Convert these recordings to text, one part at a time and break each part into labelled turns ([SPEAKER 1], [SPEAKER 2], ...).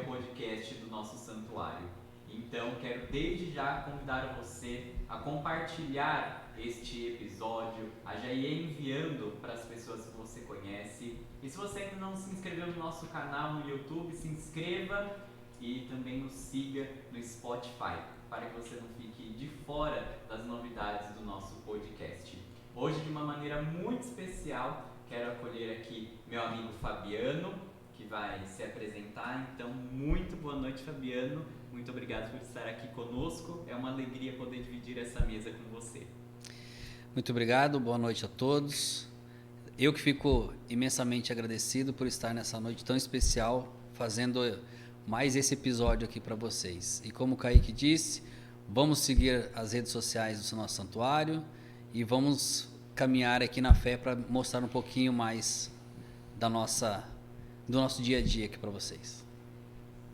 [SPEAKER 1] o podcast do nosso santuário. Então, quero desde já convidar você a compartilhar este episódio, a já ir enviando para as pessoas que você conhece. E se você ainda não se inscreveu no nosso canal no YouTube, se inscreva e também nos siga no Spotify, para que você não fique de fora das novidades do nosso podcast. Hoje, de uma maneira muito especial, quero acolher aqui meu amigo Fabiano, que vai se apresentar. Então, muito boa noite, Fabiano. Muito obrigado por estar aqui conosco. É uma alegria poder dividir essa mesa com você.
[SPEAKER 2] Muito obrigado, boa noite a todos. Eu que fico imensamente agradecido por estar nessa noite tão especial, fazendo mais esse episódio aqui para vocês. E como o Kaique disse, vamos seguir as redes sociais do nosso santuário e vamos caminhar aqui na fé para mostrar um pouquinho mais do nosso dia a dia aqui para vocês.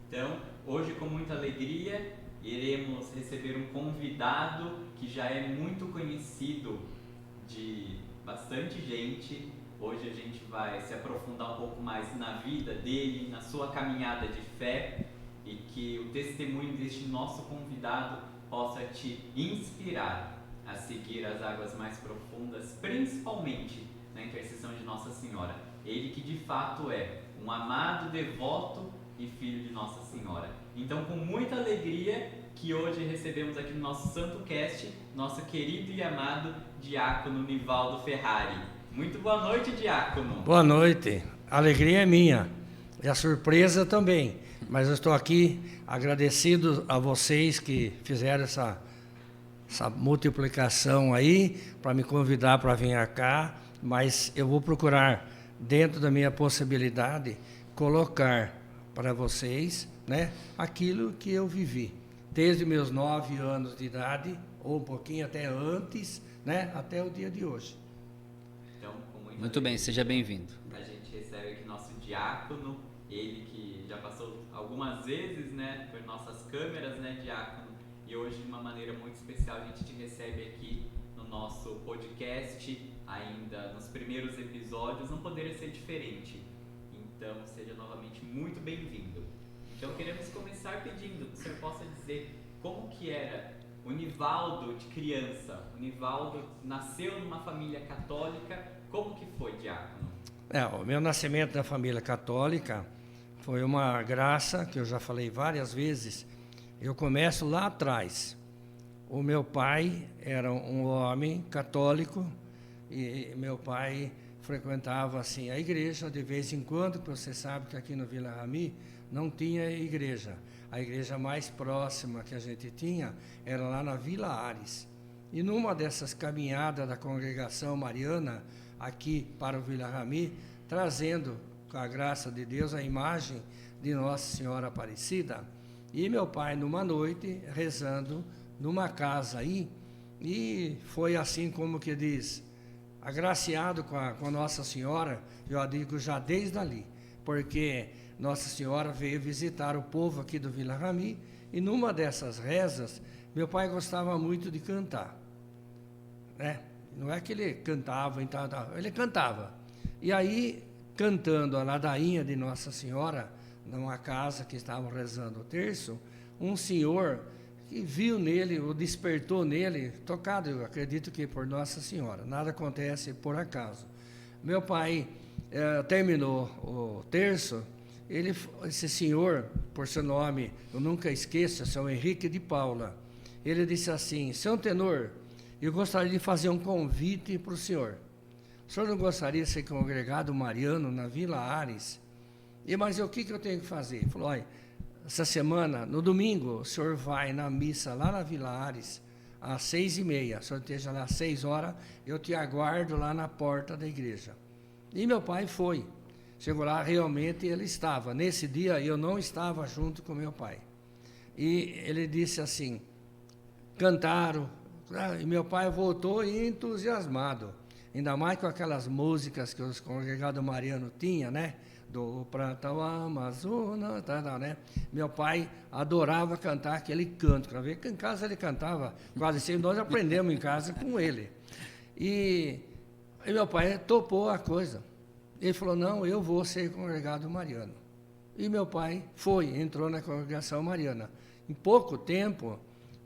[SPEAKER 1] Então, hoje com muita alegria, iremos receber um convidado que já é muito conhecido de bastante gente. Hoje a gente vai se aprofundar um pouco mais na vida dele, na sua caminhada de fé, e que o testemunho deste nosso convidado possa te inspirar a seguir as águas mais profundas, principalmente na intercessão de Nossa Senhora. Ele que de fato é um amado devoto e filho de Nossa Senhora. Então, com muita alegria que hoje recebemos aqui no nosso Santo Cast, nosso querido e amado diácono Nivaldo Ferrari. Muito boa noite, diácono.
[SPEAKER 3] Boa noite. A alegria é minha e a surpresa também. Mas eu estou aqui agradecido a vocês que fizeram essa multiplicação aí para me convidar para vir cá. Mas eu vou procurar, dentro da minha possibilidade, colocar para vocês, né, aquilo que eu vivi. Desde meus 9 anos de idade, ou um pouquinho até antes, né, até o dia de hoje.
[SPEAKER 1] Então,
[SPEAKER 2] muito bem, seja bem-vindo.
[SPEAKER 1] A gente recebe aqui nosso diácono, ele que já passou algumas vezes, né, por nossas câmeras, né, diácono, e hoje de uma maneira muito especial a gente te recebe aqui no nosso podcast, ainda nos primeiros episódios, não poderia ser diferente. Então, seja novamente muito bem-vindo. Então, queremos começar pedindo que o senhor possa dizer como que era o Nivaldo de criança. O Nivaldo nasceu numa família católica. Como que foi, diácono?
[SPEAKER 3] O meu nascimento na família católica foi uma graça, que eu já falei várias vezes. Eu começo lá atrás. O meu pai era um homem católico e meu pai frequentava assim a igreja de vez em quando, porque você sabe que aqui no Vila Rami não tinha igreja. A igreja mais próxima que a gente tinha era lá na Vila Ares. E numa dessas caminhadas da congregação mariana aqui para o Vila Rami, trazendo com a graça de Deus a imagem de Nossa Senhora Aparecida, e meu pai numa noite rezando numa casa aí, e foi assim como que diz, agraciado com a Nossa Senhora, eu digo já desde ali, porque Nossa Senhora veio visitar o povo aqui do Vila Rami, e numa dessas rezas, meu pai gostava muito de cantar, né? Não é que ele cantava, ele cantava. E aí, cantando a ladainha de Nossa Senhora, numa casa que estavam rezando o terço, um senhor que viu nele, ou despertou nele, tocado, eu acredito que por Nossa Senhora, nada acontece por acaso. Meu pai terminou o terço, esse senhor, por seu nome, eu nunca esqueço, São Henrique de Paula, ele disse assim: seu tenor, eu gostaria de fazer um convite para o senhor. O senhor não gostaria de ser congregado mariano na Vila Ares? Mas o que eu tenho que fazer? Ele falou: olha, essa semana, no domingo, o senhor vai na missa lá na Vila Ares, às 6h30. O senhor esteja lá às 6 horas, eu te aguardo lá na porta da igreja. E meu pai foi. Chegou lá, realmente ele estava. Nesse dia, eu não estava junto com meu pai. E ele disse assim, cantaram, e meu pai voltou entusiasmado. Ainda mais com aquelas músicas que os congregados marianos tinham, né? Do Prata ao Amazonas, né? Meu pai adorava cantar aquele canto. Para ver que em casa ele cantava quase sempre, nós aprendemos em casa com ele. E meu pai topou a coisa. Ele falou: não, eu vou ser congregado mariano. e meu pai entrou na congregação mariana. Em pouco tempo,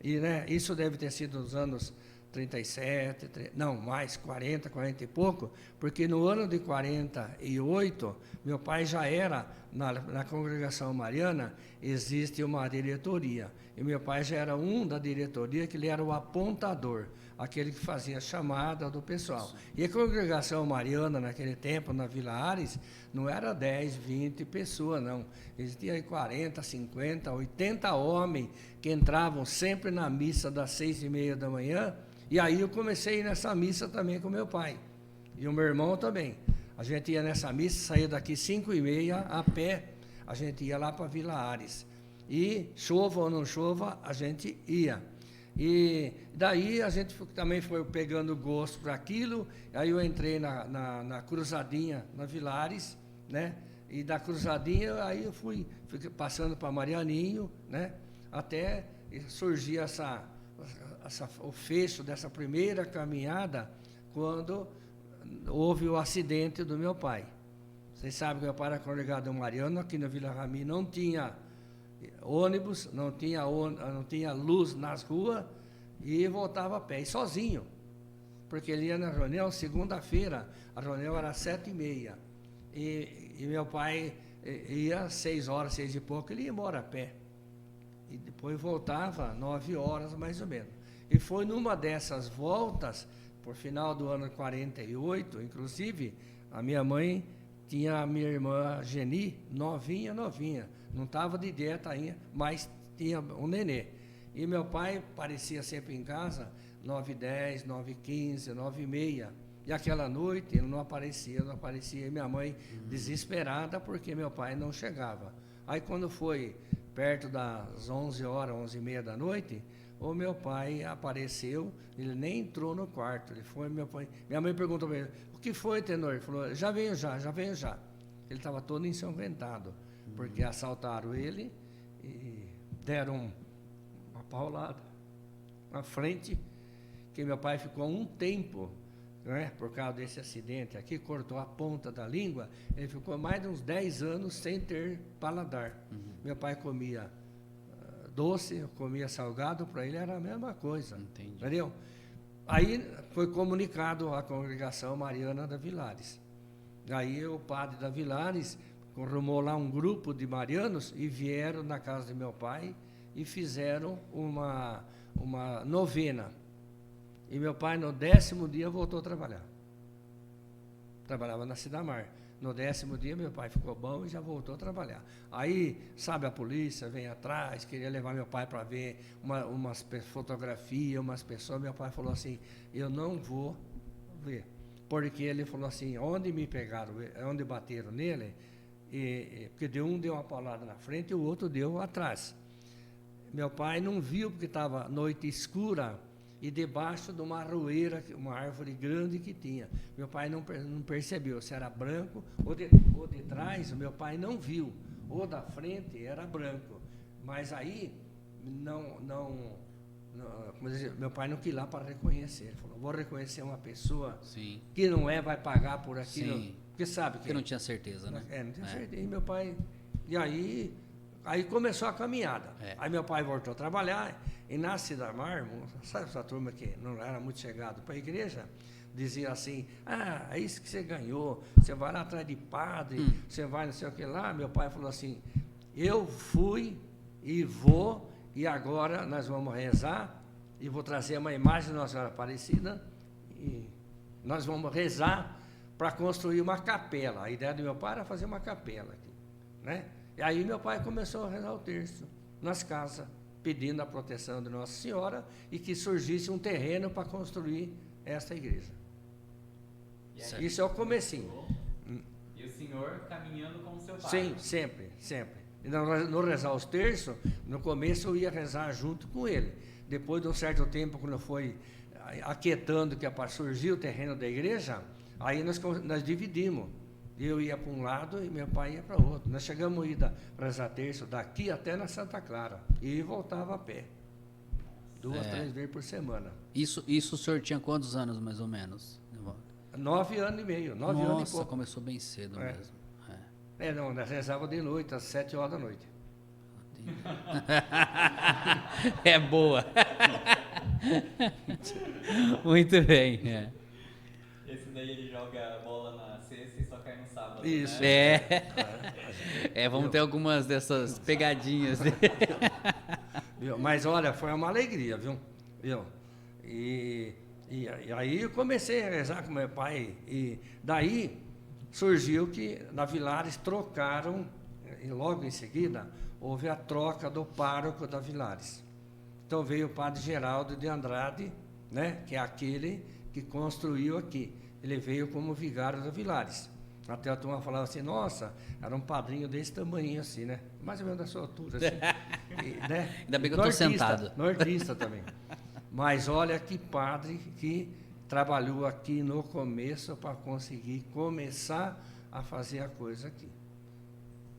[SPEAKER 3] e né, isso deve ter sido nos anos 37, não, mais 40 e pouco, porque no ano de 48, meu pai já era, na congregação mariana, existe uma diretoria, e meu pai já era um da diretoria, que ele era o apontador, aquele que fazia a chamada do pessoal. E a congregação mariana, naquele tempo, na Vila Ares, não era 10, 20 pessoas, não. Existia aí 40, 50, 80 homens que entravam sempre na missa das 6h30 da manhã, e aí eu comecei a ir nessa missa também com meu pai, e o meu irmão também. A gente ia nessa missa, saía daqui 5h30 a pé, a gente ia lá para Vila Ares. E chova ou não chova, a gente ia. E daí a gente também foi pegando gosto para aquilo, aí eu entrei na cruzadinha, na Vila Ares, né? E da cruzadinha, aí eu fui passando para Marianinho, né? Até surgir o fecho dessa primeira caminhada, quando houve o acidente do meu pai. Vocês sabem que meu pai era congregado mariano, aqui na Vila Rami não tinha ônibus, não tinha luz nas ruas, e voltava a pé, e sozinho, porque ele ia na reunião, segunda-feira, a reunião era às 7h30, e meu pai ia às 6h, 6 e pouco, ele ia embora a pé, e depois voltava 9h mais ou menos. E foi numa dessas voltas, por final do ano 48, inclusive, a minha mãe tinha a minha irmã Geni, novinha, não estava de dieta ainda, mas tinha um nenê. E meu pai aparecia sempre em casa, 9h10, 9h15, 9h30. E aquela noite ele não aparecia. E minha mãe desesperada porque meu pai não chegava. Aí quando foi perto das 11h, 11h30 da noite, o meu pai apareceu, ele nem entrou no quarto. Minha mãe perguntou para ele, o que foi, tenor? Ele falou, já venho já. Ele estava todo ensanguentado, porque assaltaram ele e deram uma paulada na frente, que meu pai ficou um tempo, né, por causa desse acidente aqui, cortou a ponta da língua, ele ficou mais de uns 10 anos sem ter paladar. Meu pai comia doce, comia salgado, para ele era a mesma coisa.
[SPEAKER 2] Entendi.
[SPEAKER 3] Entendeu? Aí foi comunicado à congregação mariana da Vilares. Aí o padre da Vilares arrumou lá um grupo de marianos e vieram na casa de meu pai e fizeram uma novena. E meu pai, no 10º dia, voltou a trabalhar. Trabalhava na Cidamar. No 10º dia, meu pai ficou bom e já voltou a trabalhar. Aí, sabe, a polícia vem atrás, queria levar meu pai para ver umas fotografias, umas pessoas. Meu pai falou assim, eu não vou ver. Porque ele falou assim, onde me pegaram, onde bateram nele, porque um deu uma paulada na frente e o outro deu atrás. Meu pai não viu porque estava noite escura e debaixo de uma arroeira, uma árvore grande que tinha. Meu pai não percebeu se era branco ou de trás, o meu pai não viu. Ou da frente era branco. Mas aí, meu pai não quis ir lá para reconhecer. Ele falou, vou reconhecer uma pessoa
[SPEAKER 2] Sim.
[SPEAKER 3] que não vai pagar por aquilo.
[SPEAKER 2] Sim.
[SPEAKER 3] Porque sabe que...
[SPEAKER 2] Porque não tinha certeza, né?
[SPEAKER 3] não tinha certeza. E meu pai... E aí começou a caminhada. Aí meu pai voltou a trabalhar, e na Cidamar, sabe essa turma que não era muito chegado para a igreja, dizia assim, é isso que você ganhou, você vai lá atrás de padre, você vai não sei o que lá. Meu pai falou assim, eu fui e vou, e agora nós vamos rezar, e vou trazer uma imagem de Nossa Senhora Aparecida, e nós vamos rezar para construir uma capela. A ideia do meu pai era fazer uma capela aqui, né? E aí meu pai começou a rezar o terço nas casas, pedindo a proteção de Nossa Senhora e que surgisse um terreno para construir essa igreja. Isso é o comecinho.
[SPEAKER 1] E o senhor caminhando com o seu pai?
[SPEAKER 3] Sim, sempre. E no rezar os terços, no começo eu ia rezar junto com ele. Depois de um certo tempo, quando foi aquietando que para surgir o terreno da igreja, aí nós dividimos. Eu ia para um lado e meu pai ia para o outro. Nós chegamos a ir rezar terço daqui até na Santa Clara. E voltava a pé. 2, 3 vezes por semana.
[SPEAKER 2] Isso o senhor tinha quantos anos, mais ou menos?
[SPEAKER 3] 9 anos e meio, 9
[SPEAKER 2] Nossa,
[SPEAKER 3] anos e pouco.
[SPEAKER 2] começou bem cedo mesmo.
[SPEAKER 3] Não, nós rezava de noite, às 7 horas da noite.
[SPEAKER 2] É boa. Muito bem. É.
[SPEAKER 1] Esse daí ele joga bola na sexta e só cai no sábado,
[SPEAKER 3] Isso.
[SPEAKER 1] né?
[SPEAKER 2] Vamos ter algumas dessas pegadinhas.
[SPEAKER 3] Viu? Mas olha, foi uma alegria, viu? E aí eu comecei a rezar com meu pai. E daí surgiu que na Vilares trocaram, e logo em seguida, houve a troca do pároco da Vilares. Então veio o padre Geraldo de Andrade, né, que é aquele que construiu aqui. Ele veio como vigário da Vilares. Até a turma falava assim, nossa, era um padrinho desse tamanho assim, né? Mais ou menos da sua altura, assim. Né?
[SPEAKER 2] Ainda bem que eu estou sentado.
[SPEAKER 3] Nortista também. Mas olha que padre que trabalhou aqui no começo para conseguir começar a fazer a coisa aqui.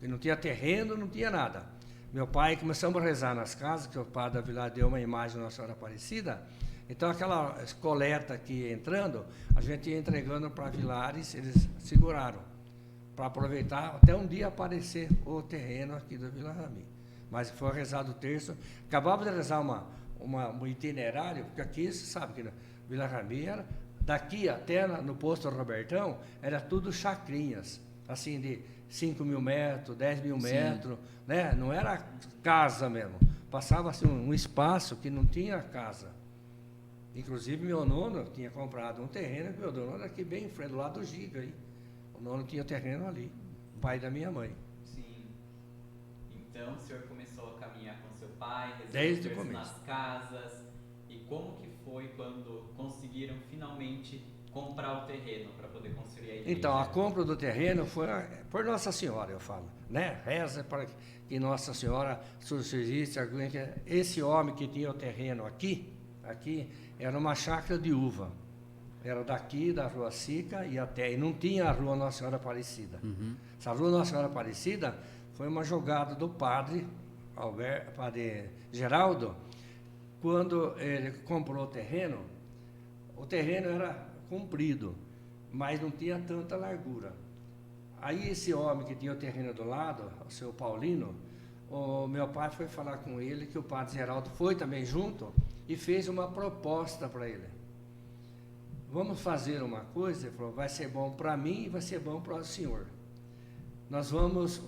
[SPEAKER 3] E não tinha terreno, não tinha nada. Meu pai, começamos a rezar nas casas, que o padre da Vila deu uma imagem da Nossa Senhora Aparecida. Então, aquela coleta aqui entrando, a gente ia entregando para Vilares, eles seguraram, para aproveitar até um dia aparecer o terreno aqui da Vila Rami. Mas foi rezado o terço. Acabava de rezar um itinerário, porque aqui, você sabe que Vila Rami era, daqui até no posto Robertão, era tudo chacrinhas, assim, de 5 mil metros, 10 mil metros, né? Não era casa mesmo. Passava assim, um espaço que não tinha casa. Inclusive, meu nono tinha comprado um terreno, que meu nono era aqui bem em frente, do lado do Giga. Aí. O nono tinha terreno ali, o pai da minha mãe.
[SPEAKER 1] Sim. Então, o senhor começou a caminhar com seu pai,
[SPEAKER 3] desde o
[SPEAKER 1] rezando
[SPEAKER 3] começo
[SPEAKER 1] nas casas. E como que foi quando conseguiram finalmente comprar o terreno para poder construir a igreja?
[SPEAKER 3] Então, a compra do terreno foi por Nossa Senhora, eu falo, né? Reza para que Nossa Senhora suscite. Esse homem que tinha o terreno aqui era uma chácara de uva. Era daqui, da Rua Sica, e não tinha a Rua Nossa Senhora Aparecida.
[SPEAKER 2] Uhum.
[SPEAKER 3] Essa Rua Nossa Senhora Aparecida foi uma jogada do padre Geraldo, quando ele comprou o terreno era comprido, mas não tinha tanta largura. Aí esse homem que tinha o terreno do lado, o seu Paulino, o meu pai foi falar com ele, que o padre Geraldo foi também junto, e fez uma proposta para ele. Vamos fazer uma coisa, ele falou, vai ser bom para mim e vai ser bom para o senhor. Nós vamos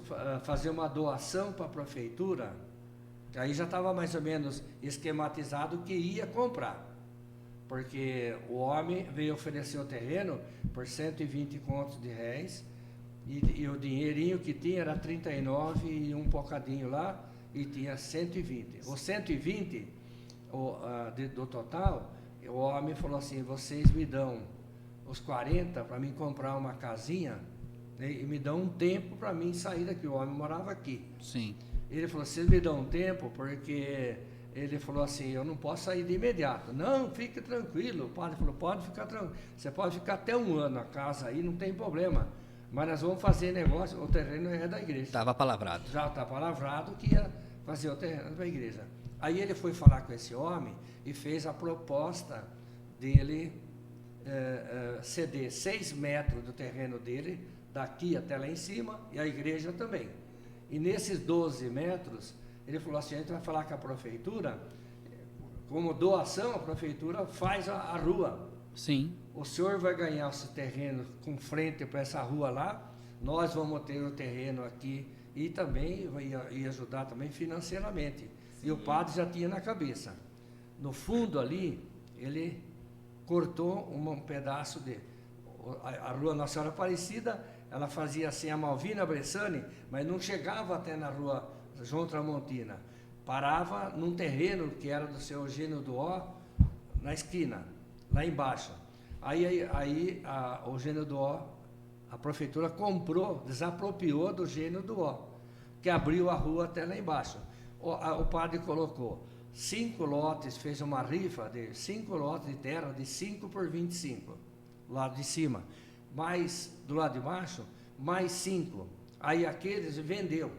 [SPEAKER 3] fazer uma doação para a prefeitura, aí já estava mais ou menos esquematizado o que ia comprar, porque o homem veio oferecer o terreno por 120 contos de réis, e o dinheirinho que tinha era 39 e um bocadinho lá, e tinha 120. Os 120 do total, o homem falou assim, vocês me dão os 40 para mim comprar uma casinha, né, e me dão um tempo para mim sair daqui. O homem morava aqui.
[SPEAKER 2] Sim.
[SPEAKER 3] Ele falou, vocês me dão um tempo, porque ele falou assim, eu não posso sair de imediato. Não, fique tranquilo. O padre falou, pode ficar tranquilo. Você pode ficar até um ano na casa aí, não tem problema. Mas nós vamos fazer negócio, o terreno é da igreja.
[SPEAKER 2] Estava palavrado.
[SPEAKER 3] Já está palavrado que ia fazer o terreno da igreja. Aí ele foi falar com esse homem e fez a proposta dele ceder 6 metros do terreno dele, daqui até lá em cima, e a igreja também. E nesses 12 metros, ele falou assim, a gente vai falar com a prefeitura, como doação, a prefeitura faz a rua.
[SPEAKER 2] Sim.
[SPEAKER 3] O senhor vai ganhar esse terreno com frente para essa rua lá, nós vamos ter o terreno aqui e também ia ajudar também financeiramente. Sim. E o padre já tinha na cabeça. No fundo ali, ele cortou um pedaço a rua Nossa Senhora Aparecida, ela fazia assim a Malvina Bressani, mas não chegava até na rua João Tramontina. Parava num terreno que era do seu Eugênio Duó, na esquina, lá embaixo. Aí o Eugênio Duó, a prefeitura comprou, desapropriou do Eugênio Duó, que abriu a rua até lá embaixo. O padre colocou 5 lotes, fez uma rifa de 5 lotes de terra de 5 por 25, do lado de cima. Mais do lado de baixo, mais 5. Aí aqueles vendeu.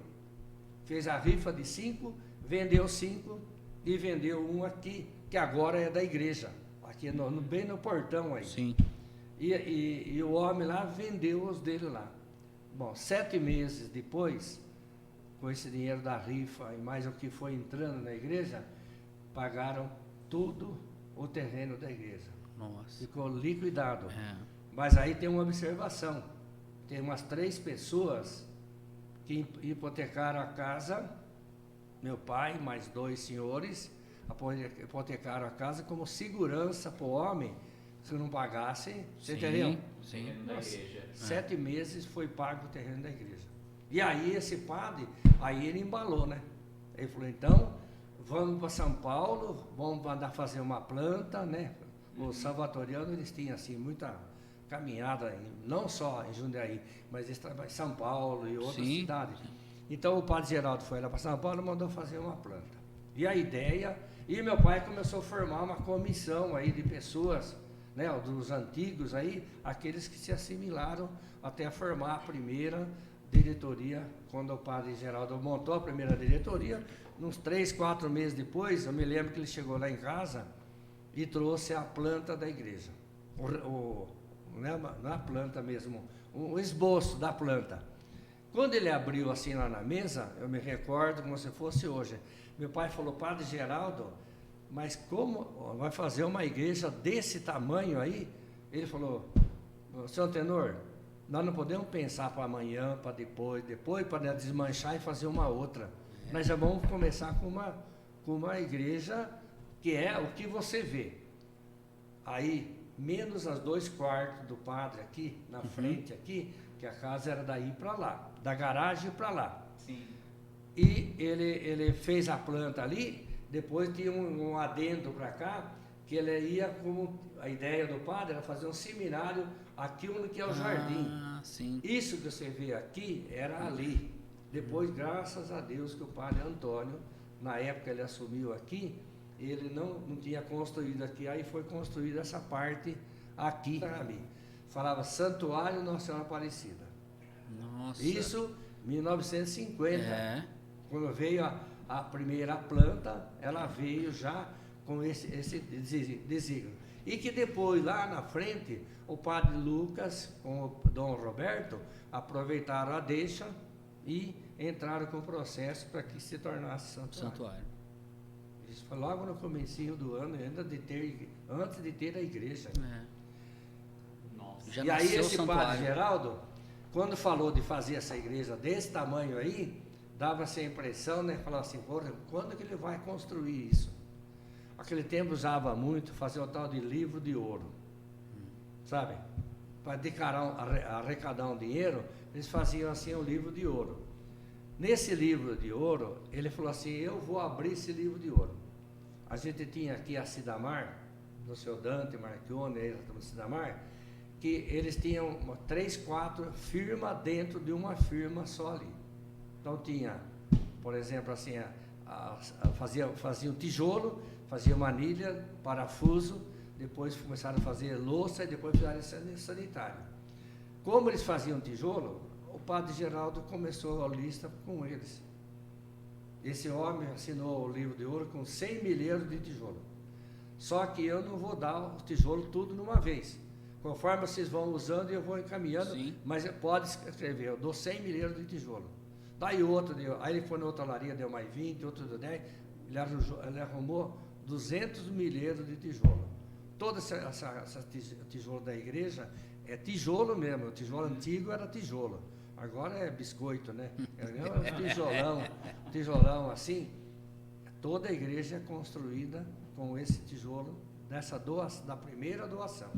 [SPEAKER 3] Fez a rifa de 5, vendeu 5 e vendeu um aqui, que agora é da igreja. Aqui bem no portão aí.
[SPEAKER 2] Sim.
[SPEAKER 3] E o homem lá vendeu os dele lá. Bom, 7 meses depois, com esse dinheiro da rifa e mais o que foi entrando na igreja, pagaram tudo o terreno da igreja.
[SPEAKER 2] Nossa.
[SPEAKER 3] Ficou liquidado.
[SPEAKER 2] É.
[SPEAKER 3] Mas aí tem uma observação. Tem umas 3 pessoas que hipotecaram a casa, meu pai, mais 2 senhores, hipotecaram a casa como segurança para o homem, se não pagasse, você entendeu?
[SPEAKER 2] Sim.
[SPEAKER 1] Terreno da igreja.
[SPEAKER 3] 7 meses foi pago o terreno da igreja. E aí esse padre, aí ele embalou, né? Ele falou, então, vamos para São Paulo, vamos mandar fazer uma planta, né? Os salvatorianos, eles tinham assim, muita caminhada, não só em Jundiaí, mas eles trabalham em São Paulo e outras cidades. Então o padre Geraldo foi lá para São Paulo e mandou fazer uma planta. E a ideia, e meu pai começou a formar uma comissão aí de pessoas, né, dos antigos aí, aqueles que se assimilaram até formar a primeira diretoria, quando o padre Geraldo montou a primeira diretoria, uns 3, 4 meses depois, eu me lembro que ele chegou lá em casa e trouxe a planta da igreja. Não é a planta mesmo, o esboço da planta. Quando ele abriu assim lá na mesa, eu me recordo como se fosse hoje. Meu pai falou, padre Geraldo, mas como vai fazer uma igreja desse tamanho aí? Ele falou, senhor Tenor, nós não podemos pensar para amanhã, para depois para desmanchar e fazer uma outra. Nós já vamos começar com uma igreja que é o que você vê. Aí, menos as 2 quartos do padre aqui, na frente aqui, que a casa era daí para lá, da garagem para lá.
[SPEAKER 1] Sim.
[SPEAKER 3] E ele fez a planta ali, depois tinha um adendo para cá, que ele ia, como a ideia do padre era fazer um seminário aqui onde que é o jardim.
[SPEAKER 2] Sim.
[SPEAKER 3] Isso que você vê aqui era ali. Depois, graças a Deus, que o padre Antônio, na época ele assumiu aqui, ele não tinha construído aqui, aí foi construída essa parte aqui ali. Falava Santuário Nossa Senhora Aparecida.
[SPEAKER 2] Nossa.
[SPEAKER 3] Isso 1950.
[SPEAKER 2] É.
[SPEAKER 3] Quando veio a primeira planta, ela veio já com esse desígnio. E que depois, lá na frente, o padre Lucas com o Dom Roberto aproveitaram a deixa e entraram com o processo para que se tornasse santuário. Isso foi logo no comecinho do ano, antes de ter a igreja.
[SPEAKER 1] Nossa.
[SPEAKER 2] Já
[SPEAKER 3] e aí
[SPEAKER 2] nasceu
[SPEAKER 3] esse
[SPEAKER 2] santuário.
[SPEAKER 3] padre Geraldo, quando falou de fazer essa igreja desse tamanho aí, dava-se a impressão, né? Falava assim, quando que ele vai construir isso? Aquele tempo usava muito fazer o tal de livro de ouro, sabe? Para arrecadar um dinheiro, eles faziam assim o livro de ouro. Nesse livro de ouro, ele falou assim, eu vou abrir esse livro de ouro. A gente tinha aqui a Cidamar, do seu Dante Marchione, da Cidamar, que eles tinham 3, 4 firmas dentro de uma só ali. Então tinha, por exemplo, assim, fazia um tijolo, fazia manilha, parafuso, depois começaram a fazer louça e depois fizeram sanitário. Como eles faziam tijolo, o padre Geraldo começou a lista com eles. Esse homem assinou o livro de ouro com 100 milheiros de tijolo. Só que eu não vou dar o tijolo tudo numa vez. Conforme vocês vão usando, eu vou encaminhando, mas pode escrever, eu dou 100 milheiros de tijolo. Daí outro, aí ele foi na outra laria, deu mais 20, outro deu 10, ele arrumou 200 milheiros de tijolo. Toda essa tijolo da igreja é tijolo mesmo, o tijolo antigo era tijolo, agora é biscoito, né? É tijolão assim. Toda a igreja é construída com esse tijolo da primeira doação.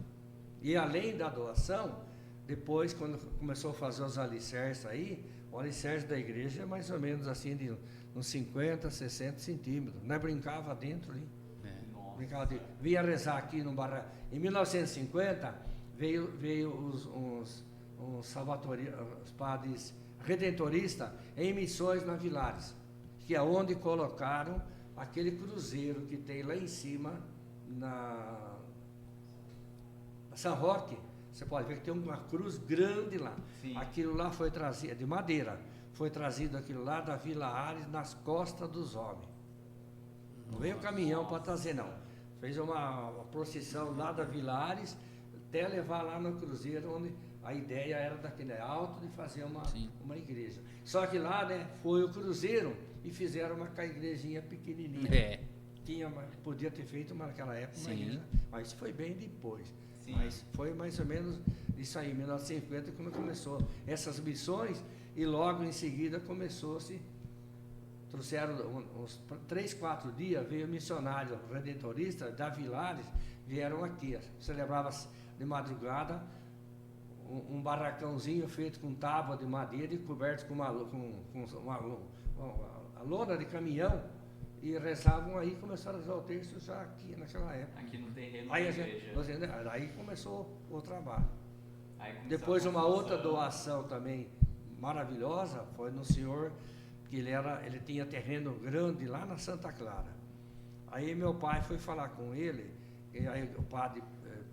[SPEAKER 3] E além da doação, depois quando começou a fazer os alicerces aí, o alicerce da igreja é mais ou menos assim de uns 50, 60 centímetros. Nós brincava dentro ali. Brincava dentro. Vinha rezar aqui no barra. Em 1950 veio os padres redentoristas em missões na Vilares, que é onde colocaram aquele cruzeiro que tem lá em cima na São Roque. Você pode ver que tem uma cruz grande lá. Sim. Aquilo lá foi trazido, de madeira, foi trazido aquilo lá da Vila Ares nas costas dos homens. Não veio caminhão para trazer, não. Fez uma procissão lá da Vila Ares, até levar lá no cruzeiro, onde A ideia era daquele alto de fazer
[SPEAKER 2] Sim.
[SPEAKER 3] uma igreja. Só que lá, né, foi o cruzeiro e fizeram uma igrejinha pequenininha.
[SPEAKER 2] É.
[SPEAKER 3] Podia ter feito naquela época uma
[SPEAKER 2] Sim.
[SPEAKER 3] igreja, mas foi bem depois.
[SPEAKER 1] Sim.
[SPEAKER 3] Mas foi mais ou menos isso aí, em 1950, quando começou essas missões, e logo em seguida começou-se. Trouxeram uns 3, 4 dias, veio missionário redentorista da Vilares, vieram aqui, celebrava de madrugada um barracãozinho feito com tábua de madeira e coberto com uma lona de caminhão, e rezavam aí, começaram a rezar o terço já aqui naquela época.
[SPEAKER 1] Aqui no terreno
[SPEAKER 3] Aí,
[SPEAKER 1] da igreja.
[SPEAKER 3] aí começou o trabalho.
[SPEAKER 1] Aí começou
[SPEAKER 3] Depois
[SPEAKER 1] a
[SPEAKER 3] uma outra
[SPEAKER 1] construção.
[SPEAKER 3] doação também maravilhosa foi no senhor, que ele tinha terreno grande lá na Santa Clara. Aí meu pai foi falar com ele, e aí o padre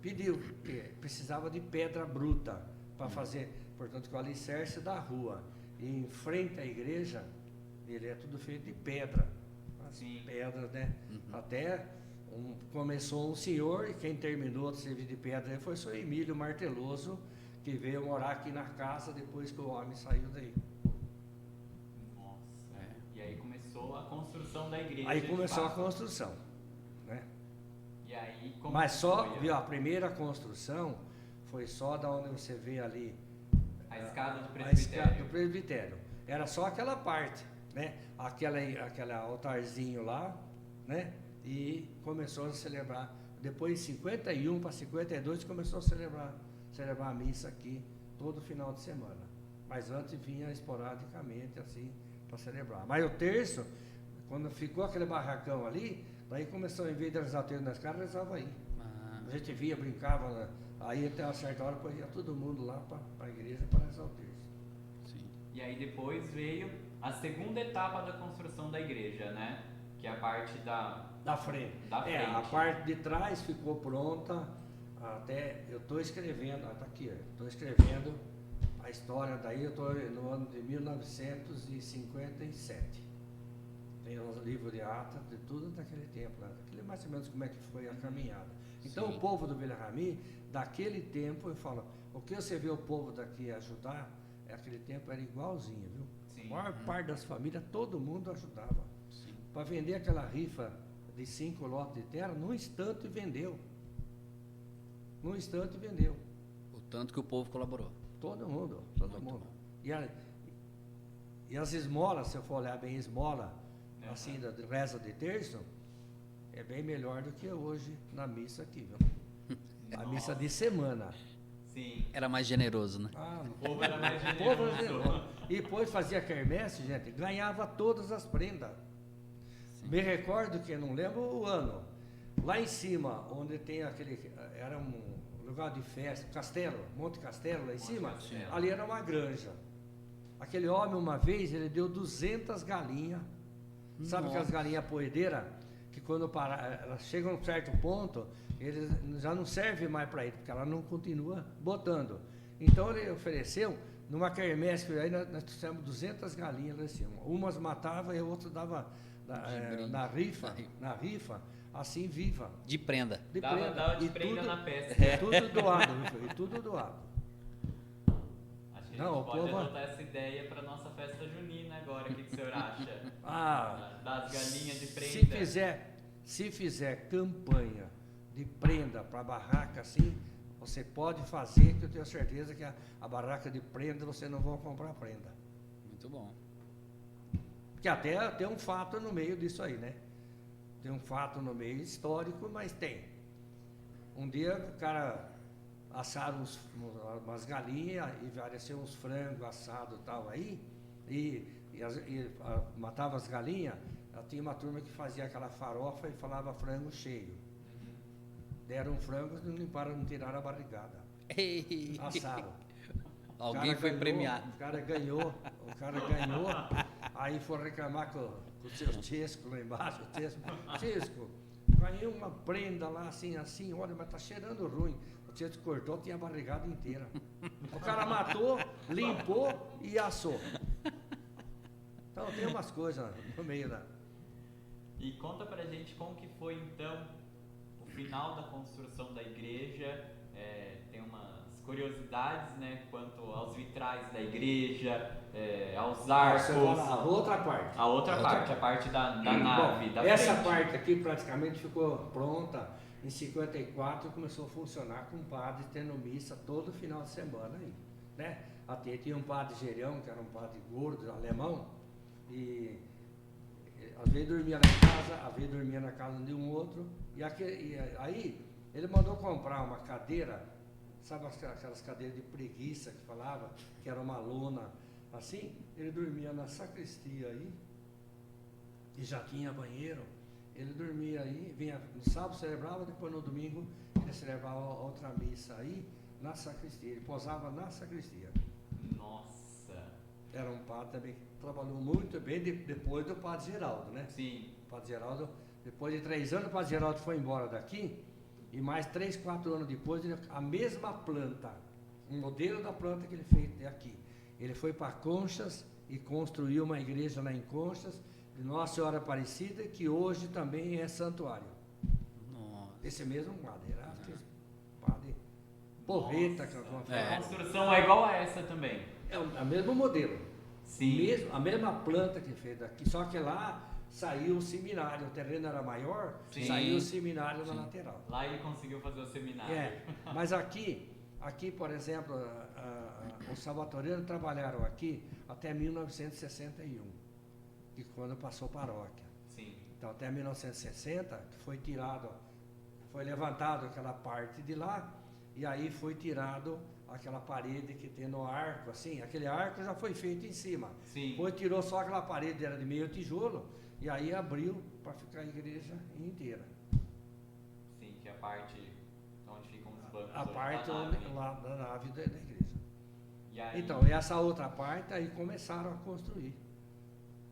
[SPEAKER 3] pediu que precisava de pedra bruta para fazer, portanto, com o alicerce da rua. E em frente à igreja, ele é tudo feito de pedra. As
[SPEAKER 1] Sim.
[SPEAKER 3] pedras, né? Até começou um senhor, e quem terminou o serviço de pedra foi o senhor Emílio Marteloso, que veio morar aqui na casa depois que o homem saiu daí.
[SPEAKER 1] Nossa. E aí começou a construção da igreja.
[SPEAKER 3] Aí
[SPEAKER 1] de
[SPEAKER 3] começou a
[SPEAKER 1] fato.
[SPEAKER 3] construção, né?
[SPEAKER 1] E aí, como
[SPEAKER 3] Mas
[SPEAKER 1] que
[SPEAKER 3] só,
[SPEAKER 1] foi
[SPEAKER 3] viu, a primeira construção foi só da onde você vê ali
[SPEAKER 1] a escada do
[SPEAKER 3] a escada
[SPEAKER 1] presbitério.
[SPEAKER 3] do presbitério. Era só aquela parte, né? Aquele altarzinho lá, né? E começou a celebrar. Depois, de 51 para 52, começou a celebrar a missa aqui todo final de semana. Mas antes vinha esporadicamente, assim, para celebrar. Mas o terço, quando ficou aquele barracão ali, daí começou, em vez de rezar o terço nas casas, rezava aí.
[SPEAKER 2] Ah,
[SPEAKER 3] A gente via, brincava, né? Aí até uma certa hora, depois ia todo mundo lá para a igreja para rezar o terço.
[SPEAKER 2] sim.
[SPEAKER 1] E aí depois veio a segunda etapa da construção da igreja, né? Que é a parte
[SPEAKER 3] Da frente.
[SPEAKER 1] Da frente.
[SPEAKER 3] A parte de trás ficou pronta, até eu estou escrevendo, está aqui, estou escrevendo a história daí, eu estou no ano de 1957. Tem os livros de atas, de tudo daquele tempo, né? Aquele mais ou menos como é que foi a caminhada. Então
[SPEAKER 2] Sim.
[SPEAKER 3] o povo do Vila Rami, daquele tempo, eu falo, o que você vê o povo daqui ajudar, aquele tempo era igualzinho, viu?
[SPEAKER 1] Sim.
[SPEAKER 3] A maior parte das famílias, todo mundo ajudava.
[SPEAKER 2] Sim.
[SPEAKER 3] Para vender aquela rifa de 5 lotes de terra, num instante vendeu. Num instante vendeu.
[SPEAKER 2] O tanto que o povo colaborou.
[SPEAKER 3] Todo mundo.
[SPEAKER 2] Muito bom.
[SPEAKER 3] E as esmolas, se eu for olhar bem esmola, assim, da reza de terço, é bem melhor do que hoje na missa aqui, viu? A missa de semana.
[SPEAKER 1] Sim.
[SPEAKER 2] Era mais generoso, né?
[SPEAKER 1] O povo era mais
[SPEAKER 3] O povo era
[SPEAKER 1] generoso.
[SPEAKER 3] generoso. E depois fazia quermesse, gente, ganhava todas as prendas. Me recordo que, não lembro o ano, lá em cima, onde tem aquele, era um lugar de festa, Castelo, Monte Castelo, lá em
[SPEAKER 1] Monte
[SPEAKER 3] cima,
[SPEAKER 1] Castelo.
[SPEAKER 3] ali era uma granja. Aquele homem, uma vez, ele deu 200 galinhas. Sabe
[SPEAKER 2] Nossa.
[SPEAKER 3] aquelas galinhas poedeiras? Que quando elas chegam a um certo ponto, eles já não servem mais para ele, porque ela não continua botando. Então ele ofereceu, numa quermesse, aí nós trouxemos 200 galinhas lá em cima. Umas matava e a outra dava
[SPEAKER 2] brinde.
[SPEAKER 3] na rifa, assim viva.
[SPEAKER 2] De prenda.
[SPEAKER 3] De
[SPEAKER 1] Dava de
[SPEAKER 3] E
[SPEAKER 1] prenda
[SPEAKER 3] tudo-
[SPEAKER 1] na peça.
[SPEAKER 3] E tudo doado, viu? E tudo doado.
[SPEAKER 1] Acho que
[SPEAKER 3] Não,
[SPEAKER 1] a
[SPEAKER 3] o
[SPEAKER 1] gente pode
[SPEAKER 3] povo-
[SPEAKER 1] adotar essa ideia para nossa festa junina agora. O que o senhor acha?
[SPEAKER 3] Ah,
[SPEAKER 1] Das galinhas de prenda.
[SPEAKER 3] se fizer campanha de prenda para barraca assim, você pode fazer, que eu tenho certeza que a barraca de prenda você não vai comprar prenda.
[SPEAKER 2] Muito bom.
[SPEAKER 3] Porque até tem um fato no meio disso aí, né? Tem um fato no meio histórico, mas tem. Um dia o cara assaram umas galinhas e apareceu uns frangos assados e tal aí, matava as galinhas, tinha uma turma que fazia aquela farofa e falava frango cheio. Deram um frango e não limparam, não tiraram a barrigada.
[SPEAKER 2] Ei.
[SPEAKER 3] Assaram.
[SPEAKER 2] Alguém
[SPEAKER 3] O cara
[SPEAKER 2] foi
[SPEAKER 3] ganhou,
[SPEAKER 2] premiado.
[SPEAKER 3] O cara ganhou, aí foi reclamar com o seu Tesco lá embaixo, o Tesco, ganhei uma prenda lá assim, olha, mas tá cheirando ruim. O Tesco cortou, tinha a barrigada inteira. O cara matou, limpou e assou. Então tem umas coisas no meio da...
[SPEAKER 1] E conta pra gente como que foi então o final da construção da igreja. Tem umas curiosidades, né, quanto aos vitrais da igreja, aos arcos.
[SPEAKER 3] A outra parte.
[SPEAKER 1] A parte da nave, da
[SPEAKER 3] essa
[SPEAKER 1] frente.
[SPEAKER 3] parte aqui praticamente ficou pronta em 54 e começou a funcionar com o padre tendo missa todo final de semana aí, né? Até tinha um padre Gerão, que era um padre gordo, alemão, e às vezes dormia na casa, às vezes dormia na casa de um outro, e aí ele mandou comprar uma cadeira, sabe aquelas cadeiras de preguiça que falava, que era uma lona assim, ele dormia na sacristia aí, e já tinha banheiro, ele dormia aí, vinha no sábado, celebrava, depois no domingo ele celebrava outra missa aí, na sacristia, ele posava na sacristia.
[SPEAKER 1] Nossa!
[SPEAKER 3] Era um padre também que trabalhou muito bem depois do padre Geraldo, né?
[SPEAKER 1] Sim.
[SPEAKER 3] O padre Geraldo, depois de 3 anos, o padre Geraldo foi embora daqui, e mais 3, 4 anos depois, a mesma planta, um modelo da planta que ele fez aqui. Ele foi para Conchas e construiu uma igreja lá em Conchas, de Nossa Senhora Aparecida, que hoje também é santuário.
[SPEAKER 2] Nossa.
[SPEAKER 3] Esse mesmo padre, era padre Porreta, que
[SPEAKER 1] A construção é igual a essa também.
[SPEAKER 3] é o mesmo modelo.
[SPEAKER 1] Sim.
[SPEAKER 3] A mesma planta que fez aqui, só que lá saiu o seminário, o terreno era maior,
[SPEAKER 1] Sim.
[SPEAKER 3] saiu o seminário na lateral.
[SPEAKER 1] Lá ele conseguiu fazer o seminário.
[SPEAKER 3] Mas aqui, por exemplo, os salvatorianos trabalharam aqui até 1961, que quando passou paróquia.
[SPEAKER 1] Sim.
[SPEAKER 3] Então até 1960 foi levantado aquela parte de lá, e aí foi tirado aquela parede que tem no arco, assim, aquele arco já foi feito em cima.
[SPEAKER 1] Sim.
[SPEAKER 3] Depois tirou só aquela parede, era de meio tijolo, e aí abriu para ficar a igreja inteira.
[SPEAKER 1] Sim, que é a parte onde ficam os bancos.
[SPEAKER 3] A parte lá da nave da igreja.
[SPEAKER 1] E aí,
[SPEAKER 3] Então, essa outra parte aí começaram a construir.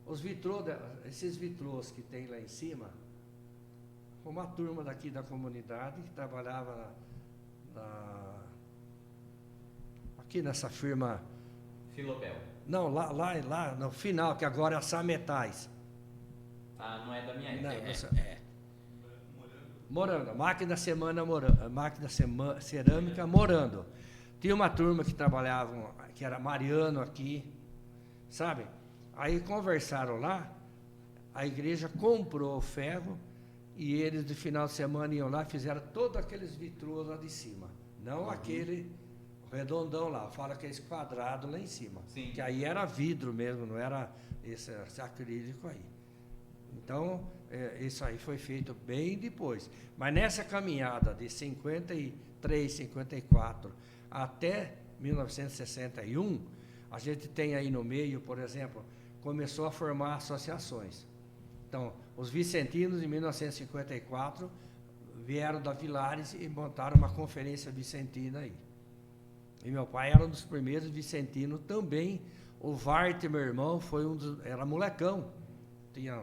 [SPEAKER 3] Os vitrôs, esses vitrôs que tem lá em cima, uma turma daqui da comunidade que trabalhava aqui nessa firma.
[SPEAKER 1] Filobel.
[SPEAKER 3] Não, lá no final, que agora é a Sametais.
[SPEAKER 1] Ah, não é da minha
[SPEAKER 3] Não,
[SPEAKER 1] época.
[SPEAKER 3] Morando, máquina cerâmica Morando. Tinha uma turma que trabalhava, que era Mariano aqui, sabe? Aí conversaram lá, a igreja comprou o ferro e eles de final de semana iam lá e fizeram todos aqueles vitrôs lá de cima. Não aquele redondão lá, fala aqueles quadrados lá em cima.
[SPEAKER 1] Sim.
[SPEAKER 3] Que aí era vidro mesmo, não era esse acrílico aí. Então, isso aí foi feito bem depois. Mas nessa caminhada de 53, 54 até 1961, a gente tem aí no meio, por exemplo, começou a formar associações. Então, os vicentinos, em 1954, vieram da Vilares e montaram uma conferência vicentina aí. E meu pai era um dos primeiros vicentinos também. O Vart, meu irmão, era molecão, tinha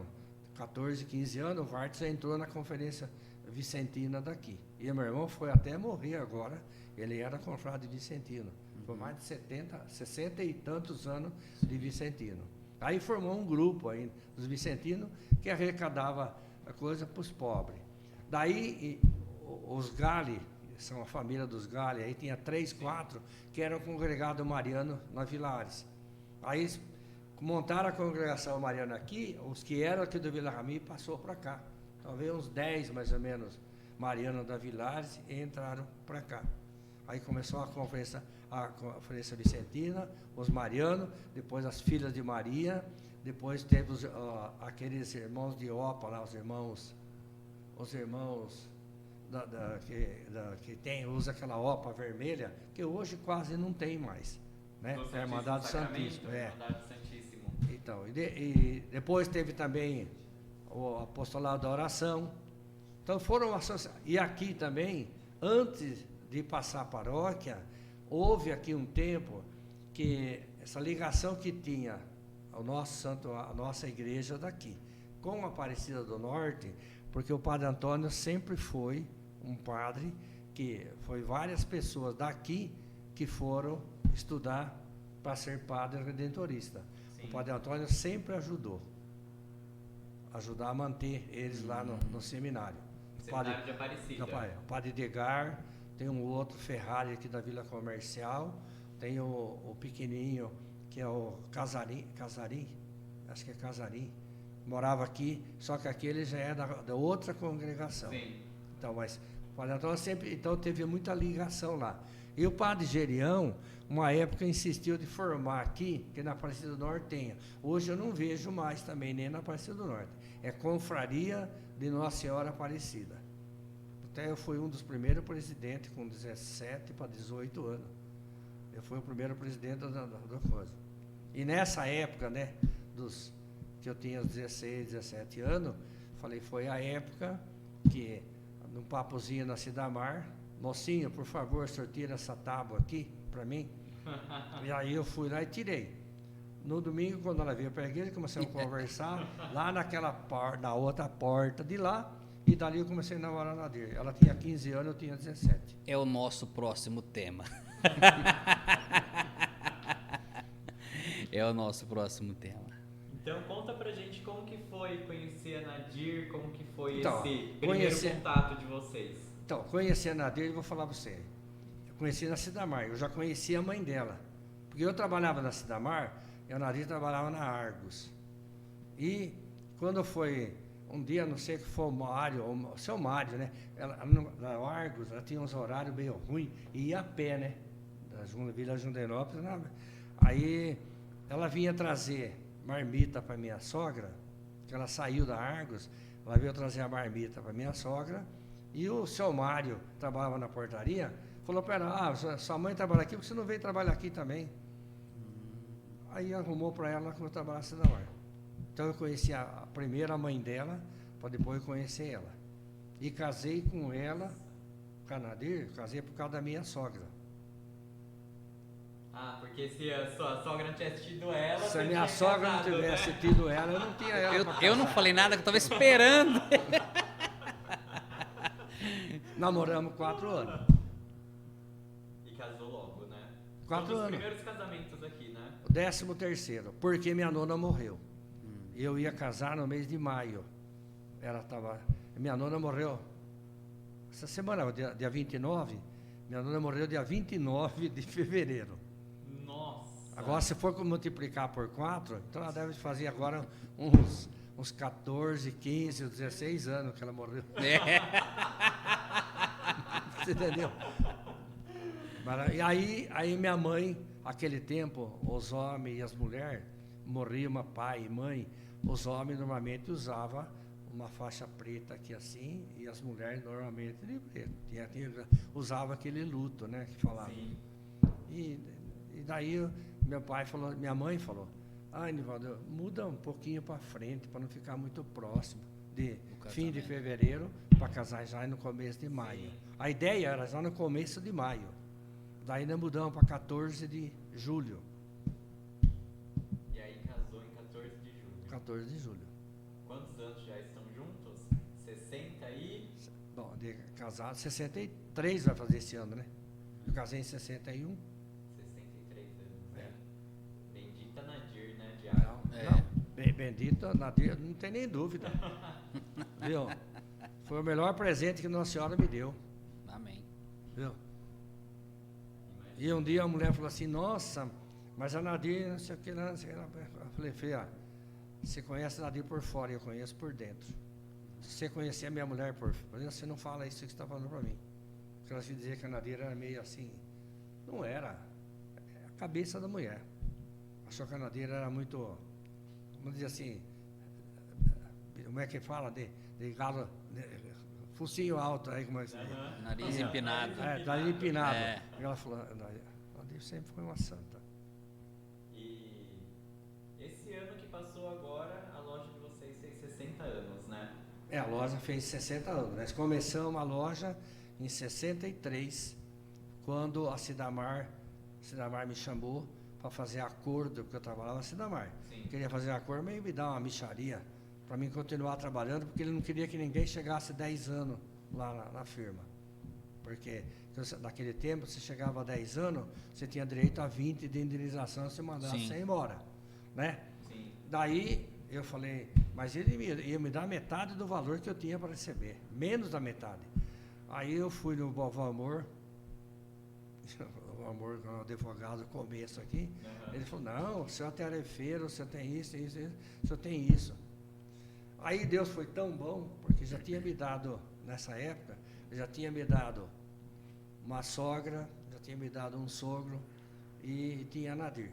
[SPEAKER 3] 14, 15 anos, o Vart já entrou na conferência vicentina daqui. E meu irmão foi até morrer agora, ele era confrade vicentino. Foi mais de 60 e tantos anos de vicentino. Aí formou um grupo aí dos vicentinos que arrecadava a coisa para os pobres. Daí os Gali, são a família dos Gali, aí tinha 3, 4 que eram congregados mariano na Vilares. Aí montaram a congregação mariana aqui, os que eram aqui do Vila Rami passou para cá. Talvez uns 10 mais ou menos marianos da Vilares entraram para cá. Aí começou a conferência vicentina, os marianos, depois as filhas de Maria, depois teve aqueles irmãos de Opa lá, os irmãos que usa aquela Opa vermelha, que hoje quase não tem mais, né? É a Irmandade Santíssimo. Então, e depois teve também o apostolado da oração. Então foram associações. E aqui também, antes de passar a paróquia, houve aqui um tempo que essa ligação que tinha a nossa igreja daqui com a Aparecida do Norte, porque o Padre Antônio sempre foi um padre que foi várias pessoas daqui que foram estudar para ser padre redentorista. Sim. O Padre Antônio sempre ajudar a manter eles lá no seminário.
[SPEAKER 1] Seminário de Aparecida.
[SPEAKER 3] O Padre Edgar, tem um outro Ferrari aqui da Vila Comercial, tem o pequenininho, que é o Casarim, acho que é Casarim, morava aqui, só que aquele já é da outra congregação.
[SPEAKER 1] Sim.
[SPEAKER 3] Então, mas o Padre Antônio sempre, então teve muita ligação lá. E o Padre Gerião, uma época, insistiu de formar aqui, que na Aparecida do Norte tenha. Hoje eu não vejo mais também, nem na Aparecida do Norte. É Confraria de Nossa Senhora Aparecida. Até eu fui um dos primeiros presidentes, com 17 para 18 anos. Eu fui o primeiro presidente da coisa. E nessa época, né, que eu tinha 16, 17 anos, foi a época que, num papozinho na Cidamar, mocinho, por favor, sorteia essa tábua aqui para mim. E aí eu fui lá e tirei. No domingo, quando ela veio para a igreja, começamos a conversar lá na outra porta de lá, e dali eu comecei a namorar na dele. Ela tinha 15 anos, eu tinha 17.
[SPEAKER 2] É o nosso próximo tema. É o nosso próximo tema.
[SPEAKER 1] Então conta pra gente como que foi conhecer a Nadir, como que foi
[SPEAKER 3] Então,
[SPEAKER 1] esse primeiro contato de vocês.
[SPEAKER 3] Então, conhecer a Nadir, eu vou falar para você. Eu conheci na Cidamar, eu já conhecia a mãe dela. Porque eu trabalhava na Cidamar e a Nadir trabalhava na Argos. E quando foi um dia, não sei que foi o seu Mário, né? Na Argos, ela tinha uns horários meio ruins e ia a pé, né? Da Vila Jundenópolis. Aí ela vinha trazer marmita para minha sogra, que ela saiu da Argos, ela veio trazer a marmita para minha sogra, e o seu Mário trabalhava na portaria, falou para ela, sua mãe trabalha aqui, porque você não veio trabalhar aqui também? Aí arrumou para ela que eu trabalhasse na Mar. Então eu conheci a primeira mãe dela, para depois conhecer ela. E casei com ela, com a Nadir, casei por causa da minha sogra.
[SPEAKER 1] Ah, porque se a sua sogra não tivesse tido ela...
[SPEAKER 3] Se a minha sogra não tivesse tido ela, eu não tinha ela.
[SPEAKER 2] Eu não falei nada, que eu estava esperando.
[SPEAKER 3] Namoramos 4 anos.
[SPEAKER 1] E casou logo, né?
[SPEAKER 3] 4 anos.
[SPEAKER 1] Os primeiros casamentos aqui, né?
[SPEAKER 3] O 13º, porque minha nona morreu. Eu ia casar no mês de maio. Minha nona morreu essa semana, dia 29. Minha nona morreu dia 29 de fevereiro.
[SPEAKER 1] Nossa!
[SPEAKER 3] Agora, se for multiplicar por 4, então ela deve fazer agora uns 14, 15, 16 anos que ela morreu. Você entendeu? E aí minha mãe, aquele tempo, os homens e as mulheres, morriam pai e mãe, os homens normalmente usavam uma faixa preta aqui assim, e as mulheres normalmente de preto. Usava aquele luto, né, que falava.
[SPEAKER 1] Sim.
[SPEAKER 3] E daí minha mãe falou, Nivaldo, muda um pouquinho para frente, para não ficar muito próximo de fim de fevereiro, para casar já no começo de maio.
[SPEAKER 1] Sim.
[SPEAKER 3] A ideia era já no começo de maio. Daí nós mudamos para 14 de julho.
[SPEAKER 1] E aí casou em 14 de julho.
[SPEAKER 3] 14 de julho.
[SPEAKER 1] Quantos anos já estão juntos? 60 e...
[SPEAKER 3] Bom, de casado, 63 vai fazer esse ano, né? Eu casei em 61.
[SPEAKER 1] 63 anos, né? Bendita Nadir, né,
[SPEAKER 3] Não,
[SPEAKER 1] Diário?
[SPEAKER 3] bendita Nadir, não tem nem dúvida. Viu? Foi o melhor presente que Nossa Senhora me deu.
[SPEAKER 2] Amém.
[SPEAKER 3] Viu? E um dia a mulher falou assim, nossa, mas a Nadir, não sei o que lá, não sei o que lá. Eu falei, filha, você conhece a Nadir por fora, eu conheço por dentro. Se você conhecer a minha mulher por fora, você não fala isso que você está falando para mim. Porque ela se dizia que a Nadir era meio assim. Não era. É a cabeça da mulher. Achou que a Nadir era muito, vamos dizer assim, como é que fala? De galo, focinho alto, aí como é que se diz?
[SPEAKER 2] Nariz empinado.
[SPEAKER 3] Nariz empinado.
[SPEAKER 2] É.
[SPEAKER 3] E ela falou, Nadir sempre foi uma santa.
[SPEAKER 1] E esse ano que passou agora, a loja de vocês fez 60 anos, né?
[SPEAKER 3] A loja fez 60 anos. Nós começamos a loja em 63, quando a Cidamar me chamou para fazer acordo, porque eu trabalhava na Cidamar.
[SPEAKER 1] Sim.
[SPEAKER 3] Queria fazer acordo, mas me dar uma mixaria para mim continuar trabalhando, porque ele não queria que ninguém chegasse 10 anos lá na firma. Porque naquele tempo, você chegava a 10 anos, você tinha direito a 20 de indenização se mandasse você embora, né?
[SPEAKER 1] Sim.
[SPEAKER 3] Daí eu falei, mas ele ia me dar metade do valor que eu tinha para receber, menos da metade. Aí eu fui no Vovô Amor, o amor com o advogado, começo aqui.
[SPEAKER 1] Aham.
[SPEAKER 3] Ele falou, não, o senhor é tarefeiro, o senhor tem isso, isso, isso, o senhor tem isso. Aí Deus foi tão bom, porque já tinha me dado, nessa época, já tinha me dado uma sogra, já tinha me dado um sogro, e tinha a Nadir.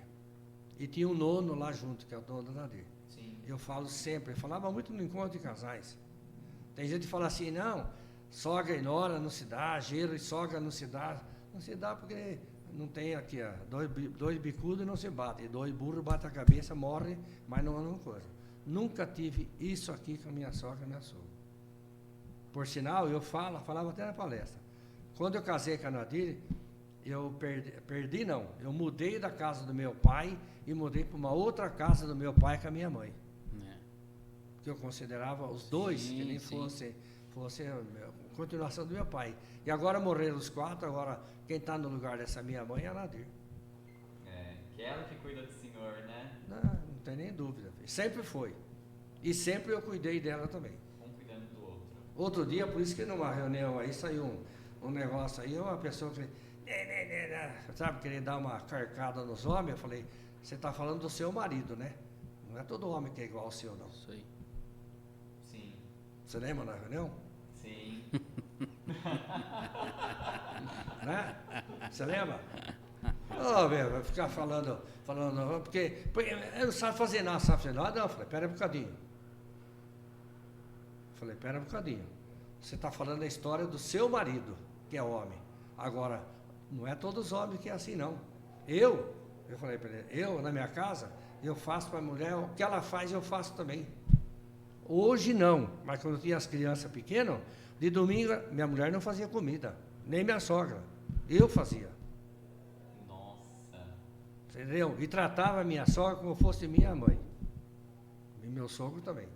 [SPEAKER 3] E tinha um nono lá junto, que é o dono da Nadir.
[SPEAKER 1] Sim.
[SPEAKER 3] Eu falo sempre, eu falava muito no encontro de casais. Tem gente que fala assim, não, sogra e nora não se dá, genro e sogra não se dá. Não se dá porque não tem aqui, ó, dois bicudos não se batem, e dois burros batem a cabeça, morrem, mas não é a mesma coisa. Nunca tive isso aqui com a minha sogra e minha sogra. Por sinal, eu falava até na palestra. Quando eu casei com a Nadir, eu eu mudei da casa do meu pai e mudei para uma outra casa do meu pai com a minha mãe. Que eu considerava os dois, que nem fosse a continuação do meu pai. E agora morreram os 4, agora quem está no lugar dessa minha mãe é a Nadir.
[SPEAKER 1] Que é ela que cuida do senhor, né?
[SPEAKER 3] Não tem nem dúvida. Sempre foi. E sempre eu cuidei dela também.
[SPEAKER 1] Um cuidando do outro.
[SPEAKER 3] Outro dia, por isso que numa reunião aí saiu um negócio aí, uma pessoa que sabe, querer dar uma carcada nos homens, eu falei, você está falando do seu marido, né? Não é todo homem que é igual ao seu, não.
[SPEAKER 2] Isso aí.
[SPEAKER 1] Sim.
[SPEAKER 3] Você lembra na reunião?
[SPEAKER 1] Sim.
[SPEAKER 3] Né? Você lembra? Oh, meu, vai ficar falando, porque eu não sabe fazer nada, sabe fazer nada? Não, eu falei, pera um bocadinho. Você está falando a história do seu marido, que é homem. Agora, não é todos os homens que é assim, não. Eu falei para ele, na minha casa, eu faço para a mulher, o que ela faz eu faço também. Hoje não, mas quando eu tinha as crianças pequenas, de domingo, minha mulher não fazia comida, nem minha sogra. Eu fazia.
[SPEAKER 1] Nossa.
[SPEAKER 3] Entendeu? E tratava a minha sogra como fosse minha mãe. E meu sogro também.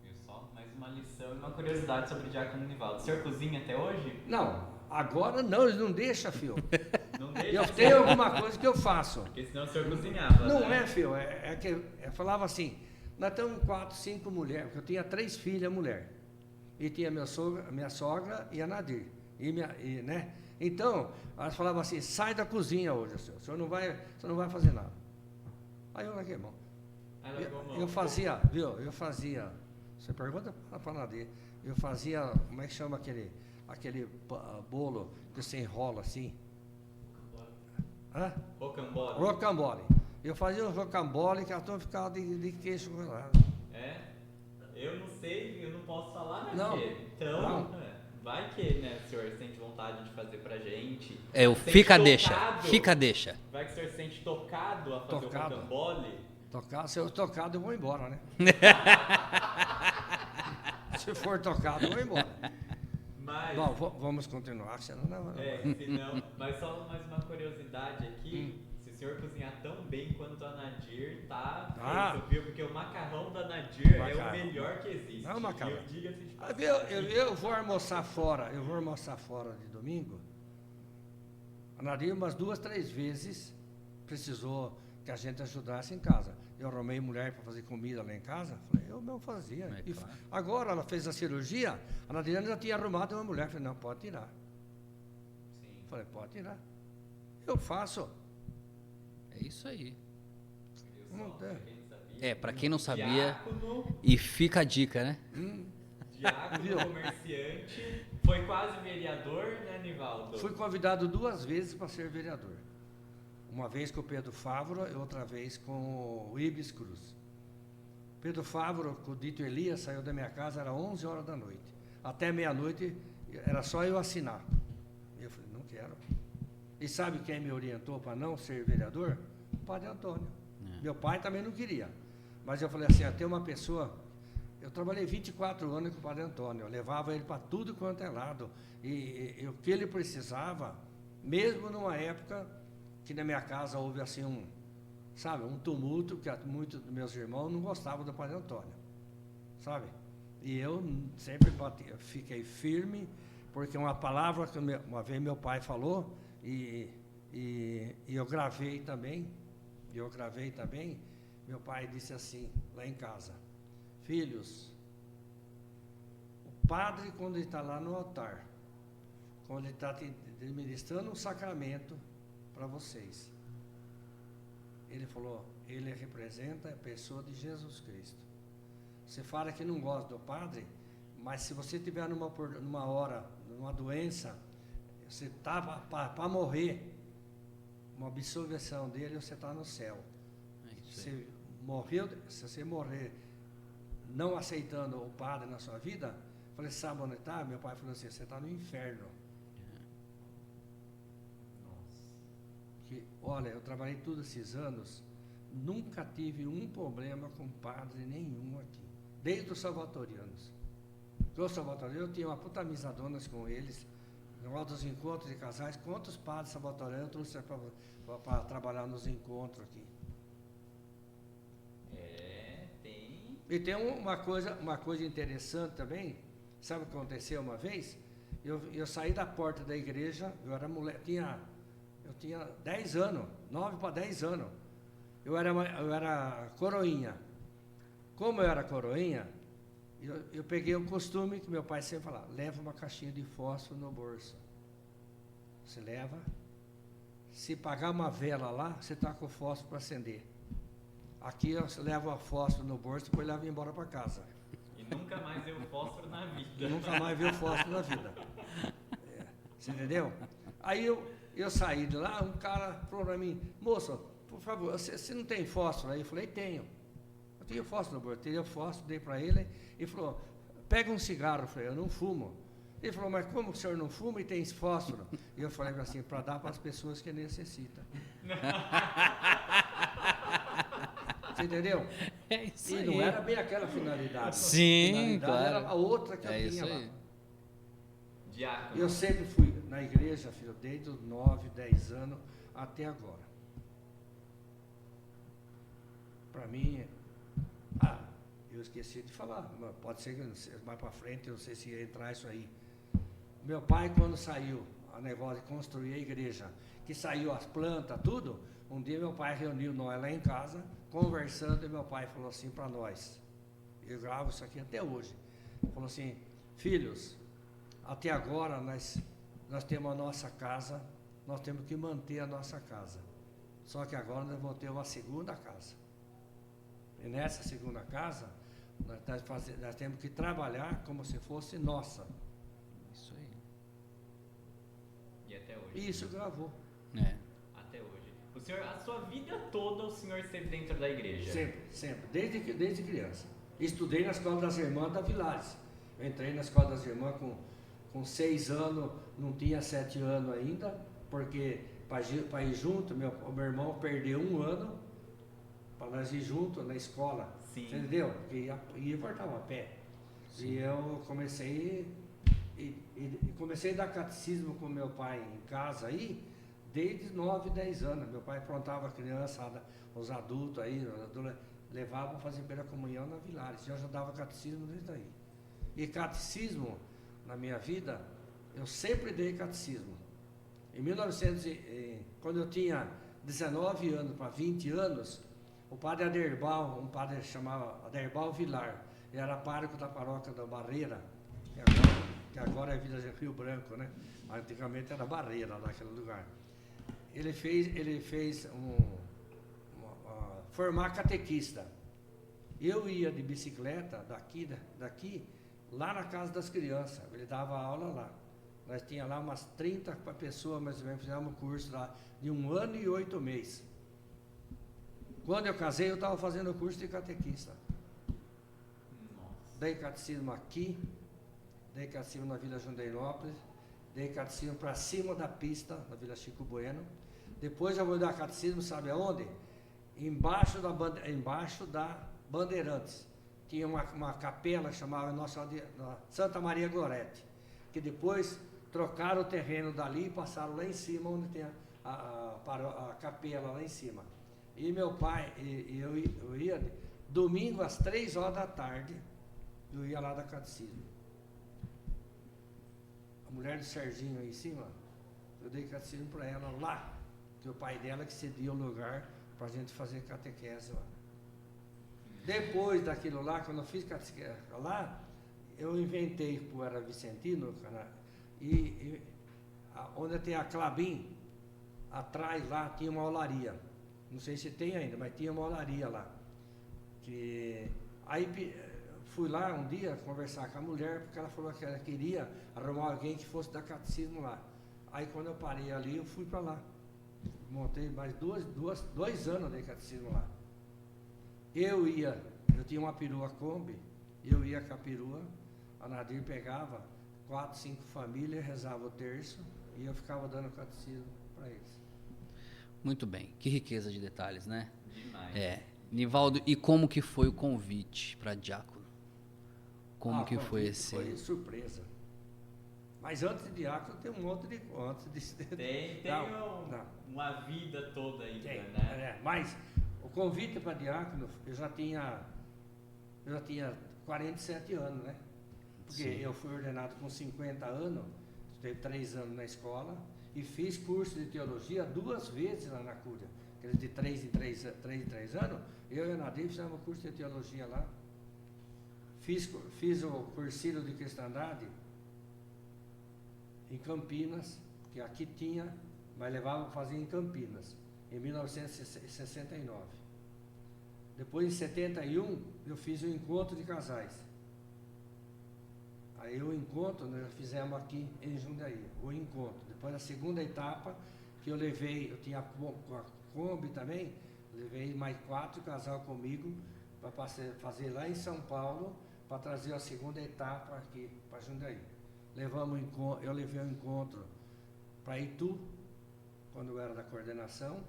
[SPEAKER 1] Viu só? Mais uma lição e uma curiosidade sobre o Diácono Nivaldo. O senhor cozinha até hoje?
[SPEAKER 3] Não, agora não, eles não deixam, filho.
[SPEAKER 1] Não deixa?
[SPEAKER 3] Eu tenho alguma coisa que eu faço.
[SPEAKER 1] Porque senão o senhor cozinhava,
[SPEAKER 3] Não
[SPEAKER 1] né?
[SPEAKER 3] é, filho, é que eu falava assim, nós temos 4, 5 mulheres, porque eu tinha 3 filhas mulher. E tinha minha sogra e a Nadir. Né? Então, elas falavam assim, sai da cozinha hoje, o senhor não vai fazer nada. Aí eu larguei a mão. Eu fazia, viu? Você pergunta para a Nadir. Eu fazia, como é que chama aquele bolo que você enrola assim?
[SPEAKER 1] Rocambole.
[SPEAKER 3] Rocambole. Eu fazia um rocambole que a turma ficava de queixo rolado.
[SPEAKER 1] Eu não sei, eu não posso falar, né?
[SPEAKER 3] Não.
[SPEAKER 1] Então,
[SPEAKER 3] Não.
[SPEAKER 1] vai que, né, o senhor sente vontade de fazer pra gente.
[SPEAKER 2] Fica
[SPEAKER 1] Sente
[SPEAKER 2] deixa.
[SPEAKER 1] Vai que o senhor se sente tocado a fazer o rocambole.
[SPEAKER 3] Se eu tocado, eu vou embora, né? Se for tocado, eu vou embora.
[SPEAKER 1] Mas,
[SPEAKER 3] Bom, vamos continuar, senão não.
[SPEAKER 1] senão, mas só mais uma curiosidade aqui. Se o senhor cozinhar tão bem quanto a Nadir, tá feito, viu? Porque o macarrão da Nadir é o melhor que existe.
[SPEAKER 3] Não, macarrão.
[SPEAKER 1] Diga-se de passagem.
[SPEAKER 3] Eu vou almoçar fora, de domingo. A Nadir umas 2, 3 vezes precisou que a gente ajudasse em casa. Eu arrumei mulher para fazer comida lá em casa, falei, eu não fazia.
[SPEAKER 2] Claro.
[SPEAKER 3] Agora ela fez a cirurgia, a Nadir já tinha arrumado uma mulher, falei, não, pode tirar.
[SPEAKER 1] Sim.
[SPEAKER 3] Falei, pode tirar. Eu faço.
[SPEAKER 2] É isso aí.
[SPEAKER 3] Não tem.
[SPEAKER 2] Para quem não sabia,
[SPEAKER 1] Diácono,
[SPEAKER 2] e fica a dica, né?
[SPEAKER 1] diácono comerciante, foi quase vereador, né, Nivaldo?
[SPEAKER 3] Fui convidado 2 vezes para ser vereador. Uma vez com o Pedro Fávaro e outra vez com o Ibis Cruz. Pedro Fávaro, com o Dito Elias, saiu da minha casa, era 11 horas da noite. Até meia-noite, era só eu assinar. Eu falei, não quero. E sabe quem me orientou para não ser vereador? O Padre Antônio. Meu pai também não queria. Mas eu falei assim, tem uma pessoa... Eu trabalhei 24 anos com o Padre Antônio. Eu levava ele para tudo quanto é lado. E o que ele precisava, mesmo numa época que na minha casa houve assim um tumulto, que muitos dos meus irmãos não gostavam do Padre Antônio. Sabe? E eu sempre fiquei firme, porque uma palavra que uma vez meu pai falou... E eu gravei também, meu pai disse assim, lá em casa, filhos, o padre quando ele está lá no altar, quando ele está administrando um sacramento para vocês. Ele falou, ele representa a pessoa de Jesus Cristo. Você fala que não gosta do padre, mas se você tiver numa hora, numa doença, você está para morrer, uma absolvição dele, você está no céu. Se você morrer não aceitando o padre na sua vida, eu falei, sabe onde está? Meu pai falou assim, você está no inferno. Que, olha, eu trabalhei todos esses anos, nunca tive um problema com padre nenhum aqui, desde os salvatorianos. Os salvatorianos, eu tinha uma puta misadonas com eles, no negócio dos encontros de casais. Quantos padres salvatorianos eu trouxe para trabalhar nos encontros aqui?
[SPEAKER 1] Tem.
[SPEAKER 3] E tem uma coisa interessante também. Sabe o que aconteceu uma vez? Eu saí da porta da igreja, eu era moleque, eu tinha 10 anos, 9 para 10 anos. Eu era coroinha. Como eu era coroinha, eu peguei o costume que meu pai sempre falava, leva uma caixinha de fósforo no bolso. Você leva, se pagar uma vela lá, você está com o fósforo para acender. Aqui você leva o fósforo no bolso e depois leva embora para casa.
[SPEAKER 1] E nunca mais viu fósforo na vida.
[SPEAKER 3] E nunca mais viu fósforo na vida. Você entendeu? Aí eu saí de lá, um cara falou para mim, moço, por favor, você não tem fósforo aí? Eu falei, tenho. Eu tinha fósforo no bolso, eu tirei o fósforo, dei para ele e falou, pega um cigarro. Eu falei, eu não fumo. Ele falou, mas como o senhor não fuma e tem fósforo? E eu falei assim, para dar para as pessoas que necessitam. Você entendeu?
[SPEAKER 2] É isso
[SPEAKER 3] e
[SPEAKER 2] aí.
[SPEAKER 3] não era bem aquela finalidade.
[SPEAKER 2] Sim,
[SPEAKER 3] a finalidade
[SPEAKER 2] claro.
[SPEAKER 3] era a outra que eu
[SPEAKER 2] É
[SPEAKER 3] tinha
[SPEAKER 2] isso
[SPEAKER 3] lá.
[SPEAKER 2] aí.
[SPEAKER 1] Diácono.
[SPEAKER 3] Eu sempre fui na igreja, filho, desde os 9, 10 anos até agora. Para mim, eu esqueci de falar, mas pode ser que mais para frente, eu não sei se ia entrar isso aí. Meu pai, quando saiu o negócio de construir a igreja, que saiu as plantas, tudo, um dia meu pai reuniu nós lá em casa, conversando, e meu pai falou assim para nós, eu gravo isso aqui até hoje, falou assim, filhos, até agora nós temos a nossa casa, nós temos que manter a nossa casa, só que agora nós vamos ter uma segunda casa. E nessa segunda casa, nós temos que trabalhar como se fosse nossa.
[SPEAKER 2] Isso aí.
[SPEAKER 1] E até hoje.
[SPEAKER 3] Isso gravou.
[SPEAKER 2] É.
[SPEAKER 1] Até hoje. O senhor, a sua vida toda, o senhor esteve dentro da igreja?
[SPEAKER 3] Sempre, sempre. Desde criança. Estudei na escola das irmãs da Vilares. Eu entrei na escola das irmãs com 6 anos, não tinha 7 anos ainda, porque para ir junto, o meu irmão perdeu 1 ano para nós ir junto na escola.
[SPEAKER 1] Sim.
[SPEAKER 3] Entendeu? Porque ia voltar a pé. Sim. E eu comecei a dar catecismo com meu pai em casa aí, desde 9, 10 anos. Meu pai aprontava a criança, os adultos aí, levava para fazer primeira comunhão na Vilares. Eu já dava catecismo desde aí. E catecismo, na minha vida, eu sempre dei catecismo. Em 1900, quando eu tinha 19 anos para 20 anos, o padre Aderbal, um padre chamava Aderbal Vilar, ele era pároco da paróquia da Barreira, que agora é Vila de Rio Branco, né? Mas antigamente era Barreira, naquele lugar. Ele fez formar catequista. Eu ia de bicicleta daqui, lá na casa das crianças, ele dava aula lá. Nós tínhamos lá umas 30 pessoas, mais ou menos, fizemos um curso lá de 1 ano e 8 meses. Quando eu casei, eu estava fazendo o curso de catequista. Dei catecismo aqui, dei catecismo na Vila Jandeinópolis, dei catecismo para cima da pista, na Vila Chico Bueno. Depois eu vou dar catecismo, sabe aonde? Embaixo da Bandeirantes. Tinha uma capela que chamava Nossa Santa Maria Gorete, que depois trocaram o terreno dali e passaram lá em cima, onde tem a capela lá em cima. E meu pai, eu ia, domingo às 3 horas da tarde, eu ia lá dar catecismo. A mulher do Serginho aí em cima, eu dei catecismo para ela lá, que o pai dela que cedia o lugar para a gente fazer catequese lá. Depois daquilo lá, quando eu fiz catequese lá, eu inventei, eu era vicentino, cara, e onde tem a Clabin, atrás lá tinha uma olaria. Não sei se tem ainda, mas tinha uma olaria lá. Aí fui lá um dia conversar com a mulher, porque ela falou que ela queria arrumar alguém que fosse dar catecismo lá. Aí quando eu parei ali, eu fui para lá. Montei mais 2 anos de catecismo lá. Eu tinha uma perua Kombi, eu ia com a perua, a Nadir pegava 4, 5 famílias, rezava o terço e eu ficava dando catecismo para eles.
[SPEAKER 2] Muito bem, que riqueza de detalhes, né?
[SPEAKER 1] Demais.
[SPEAKER 2] Nivaldo, e como que foi o convite para diácono? Como que foi esse?
[SPEAKER 3] Foi surpresa. Mas antes de diácono tem um monte de...
[SPEAKER 1] Tem uma vida toda ainda,
[SPEAKER 3] tem,
[SPEAKER 1] né?
[SPEAKER 3] mas o convite para diácono, eu já tinha 47 anos, né? Porque eu fui ordenado com 50 anos, estudei 3 anos na escola e fiz curso de teologia 2 vezes lá na Cúria. Aqueles de 3 em 3 anos, eu e a Nadir fizemos um curso de teologia lá. Fiz o cursilho de cristandade em Campinas, que aqui tinha, mas levava para fazer em Campinas, em 1969. Depois, em 71, eu fiz o encontro de casais. Aí o encontro nós fizemos aqui em Jundiaí, o encontro. Depois a segunda etapa, que eu tinha a Kombi também, levei mais 4 casal comigo para fazer lá em São Paulo, para trazer a segunda etapa aqui para Jundiaí. Eu levei o encontro para Itu, quando eu era da coordenação,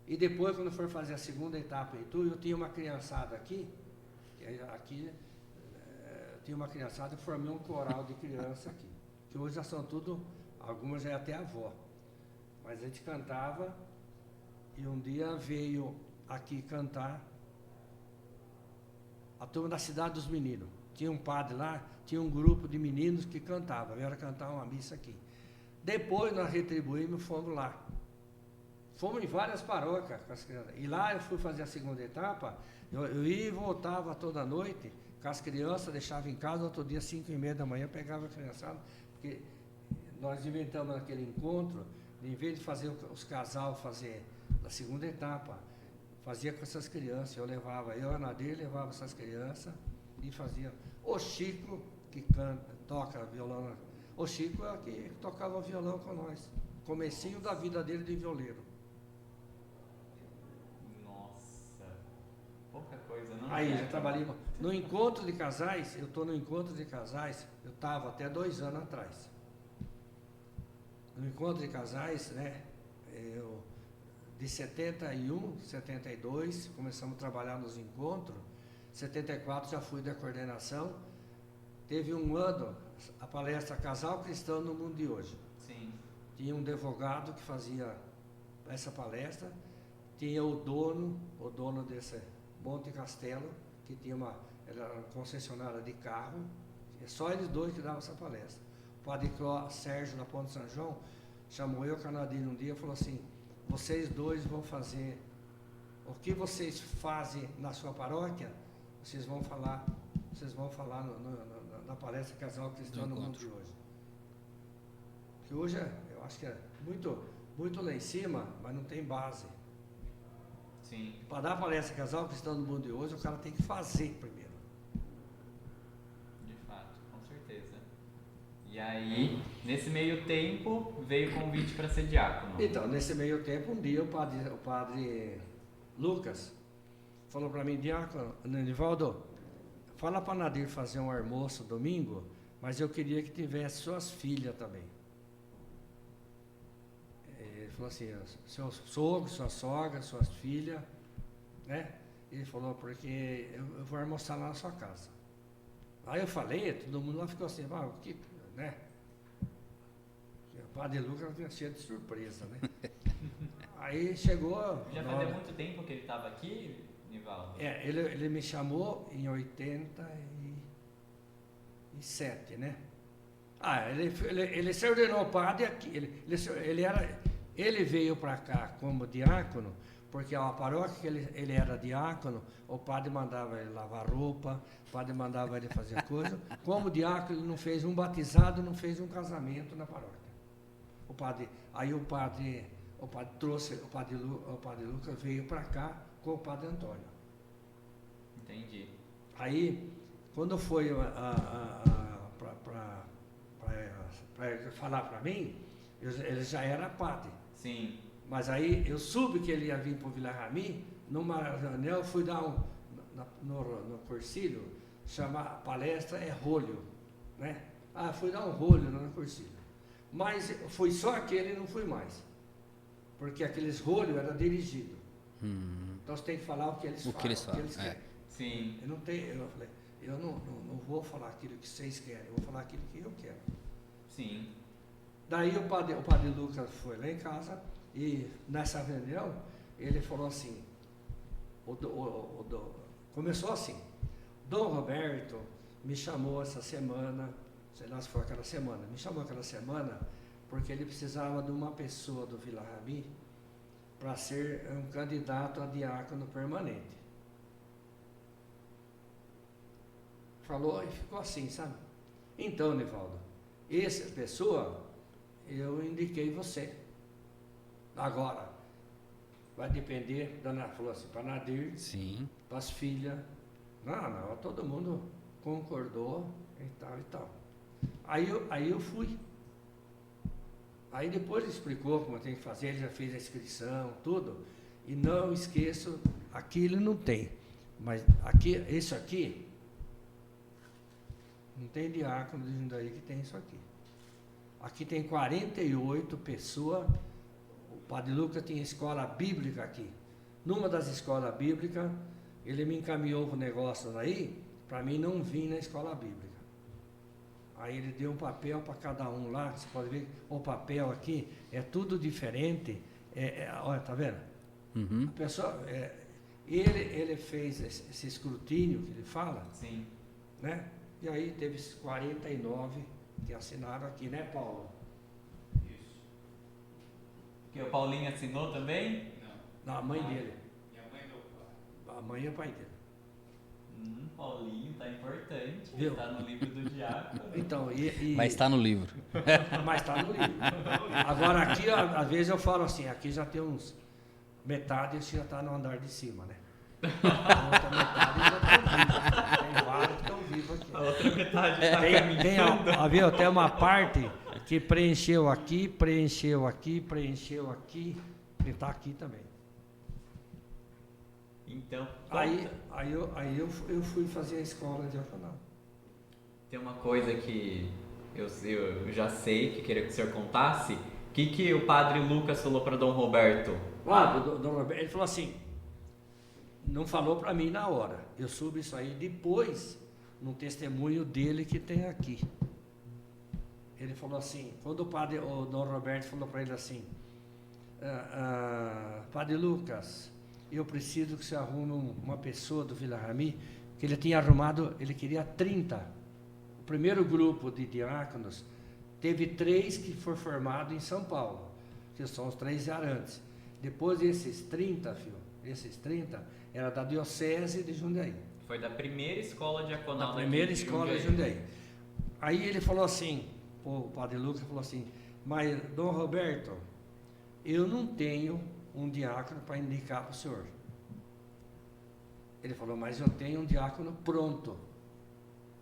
[SPEAKER 3] e depois, quando for fazer a segunda etapa em Itu, eu tinha uma criançada aqui tinha uma criançada, eu formei um coral de criança aqui, que hoje já são tudo, algumas já é até avó, mas a gente cantava, e um dia veio aqui cantar a turma da Cidade dos Meninos. Tinha um padre lá, tinha um grupo de meninos que cantavam, vieram cantar uma missa aqui. Depois nós retribuímos e fomos lá. Fomos em várias paróquias com as crianças. E lá eu fui fazer a segunda etapa, eu ia e voltava toda noite com as crianças, deixava em casa, outro dia, 5h30 da manhã, pegava a criançada, porque nós inventamos naquele encontro, em vez de fazer os casal fazer a segunda etapa, fazia com essas crianças. Eu a Nadir levava essas crianças e fazia. O Chico, que toca violão, o Chico é o que tocava violão com nós. Comecinho da vida dele de violeiro.
[SPEAKER 1] Nossa, pouca coisa, não?
[SPEAKER 3] Aí já trabalhei no encontro de casais, eu estou no encontro de casais, eu estava até 2 anos atrás. No encontro de casais, né, de 71, 72, começamos a trabalhar nos encontros, 74 já fui da coordenação, teve um ano a palestra Casal Cristão no Mundo de Hoje.
[SPEAKER 1] Sim.
[SPEAKER 3] Tinha um advogado que fazia essa palestra, tinha o dono desse Monte Castelo, que era uma concessionária de carro, só eles dois que davam essa palestra. O padre Sérgio da Ponte São João chamou eu, Canadinho, um dia e falou assim: vocês dois vão fazer o que vocês fazem na sua paróquia, vocês vão falar na palestra Casal Cristão no Mundo de Hoje. Que hoje eu acho que é muito lá em cima, mas não tem base.
[SPEAKER 1] Sim.
[SPEAKER 3] Para dar palestra Casal Cristão no Mundo de Hoje, o cara tem que fazer primeiro.
[SPEAKER 1] De fato, com certeza. E aí, nesse meio tempo, veio o convite para ser diácono.
[SPEAKER 3] Então, nesse meio tempo, um dia o padre Lucas falou para mim: diácono, Nivaldo, fala para Nadir fazer um almoço domingo, mas eu queria que tivesse suas filhas também. Ele falou assim: seu sogro, sua sogra, suas filhas, né? Ele falou: porque eu vou almoçar lá na sua casa. Aí eu falei, todo mundo lá ficou assim, o que, né? O padre Lucas tinha cheio de surpresa, né? Aí chegou...
[SPEAKER 1] Já fazia muito tempo que ele estava aqui, Nivaldo?
[SPEAKER 3] Ele me chamou em 87, né? Ele se ordenou padre aqui. Ele veio para cá como diácono, porque a paróquia que ele era diácono, o padre mandava ele lavar roupa, o padre mandava ele fazer coisa. Como diácono, ele não fez um batizado, não fez um casamento na paróquia. Aí o padre trouxe, o padre Lucas veio para cá com o padre Antônio.
[SPEAKER 1] Entendi.
[SPEAKER 3] Aí, quando foi para falar para mim, ele já era padre.
[SPEAKER 1] Sim.
[SPEAKER 3] Mas aí eu soube que ele ia vir para o Vila Rami, numa reunião, eu fui dar no Cursilho, chama palestra Rolho, né? Fui dar um rolho no Cursilho. Mas fui só aquele e não fui mais. Porque aqueles rolhos era dirigido. Então você tem que falar o que eles falam, o que eles querem.
[SPEAKER 1] Sim.
[SPEAKER 3] Eu falei, eu não vou falar aquilo que vocês querem, eu vou falar aquilo que eu quero.
[SPEAKER 1] Sim.
[SPEAKER 3] Daí o padre Lucas foi lá em casa e nessa reunião ele falou assim, começou assim, Dom Roberto me chamou essa semana, sei lá se foi aquela semana, me chamou aquela semana porque ele precisava de uma pessoa do Vila Rami para ser um candidato a diácono permanente. Falou e ficou assim, sabe? Então, Nivaldo, essa pessoa, eu indiquei você. Agora, vai depender, Dona falou assim, para Nadir, para as filhas. Não, todo mundo concordou e tal e tal. Aí eu fui. Aí depois ele explicou como tem que fazer, ele já fez a inscrição, tudo. E não esqueço, aquilo não tem. Mas esse aqui, não tem diácono de Jundiaí que tem isso aqui. Aqui tem 48 pessoas. O padre Lucas tinha escola bíblica aqui. Numa das escolas bíblicas, ele me encaminhou para o negócio aí, para mim não vir na escola bíblica. Aí ele deu um papel para cada um lá, você pode ver, o papel aqui é tudo diferente. Olha, tá vendo? A pessoa, ele fez esse escrutínio que ele fala,
[SPEAKER 1] Sim.
[SPEAKER 3] né? E aí teve esses 49 que assinaram aqui, né, Paulo?
[SPEAKER 1] Isso. Que o Paulinho assinou também?
[SPEAKER 3] Não, a mãe dele.
[SPEAKER 4] Minha mãe e meu pai.
[SPEAKER 3] A mãe e o pai dele.
[SPEAKER 1] Paulinho, tá importante.
[SPEAKER 3] Viu?
[SPEAKER 1] Tá no livro do diácono.
[SPEAKER 3] Então,
[SPEAKER 2] Mas está no livro.
[SPEAKER 3] Mas está no livro. Agora aqui, às vezes eu falo assim, aqui já tem uns... Metade já está no andar de cima, né? A outra metade já está viva. Tem vários que estão vivos aqui.
[SPEAKER 1] A outra metade tá
[SPEAKER 3] Viu? Tem uma parte que preencheu aqui, e está aqui também.
[SPEAKER 1] Então,
[SPEAKER 3] Aí eu fui fazer a escola diaconal.
[SPEAKER 1] tem uma coisa que eu já sei, que queria que o senhor contasse. O que o padre Lucas falou para Dom Roberto?
[SPEAKER 3] Dom Roberto, ele falou assim, não falou para mim na hora, eu soube isso aí depois, no testemunho dele que tem aqui. Ele falou assim, quando o Dom Roberto falou para ele assim, Padre Lucas, eu preciso que você arrume uma pessoa do Vila Rami, que ele tinha arrumado, ele queria 30. O primeiro grupo de diáconos, teve 3 que foram formados em São Paulo, que são os 3 arantes. Depois esses 30, era da Diocese de Jundiaí.
[SPEAKER 1] Foi da primeira escola diaconal
[SPEAKER 3] Da primeira escola de Jundiaí. Aí ele falou assim, o padre Lucas falou assim, mas Dom Roberto, eu não tenho um diácono para indicar para o senhor. Ele falou, mas eu tenho um diácono pronto.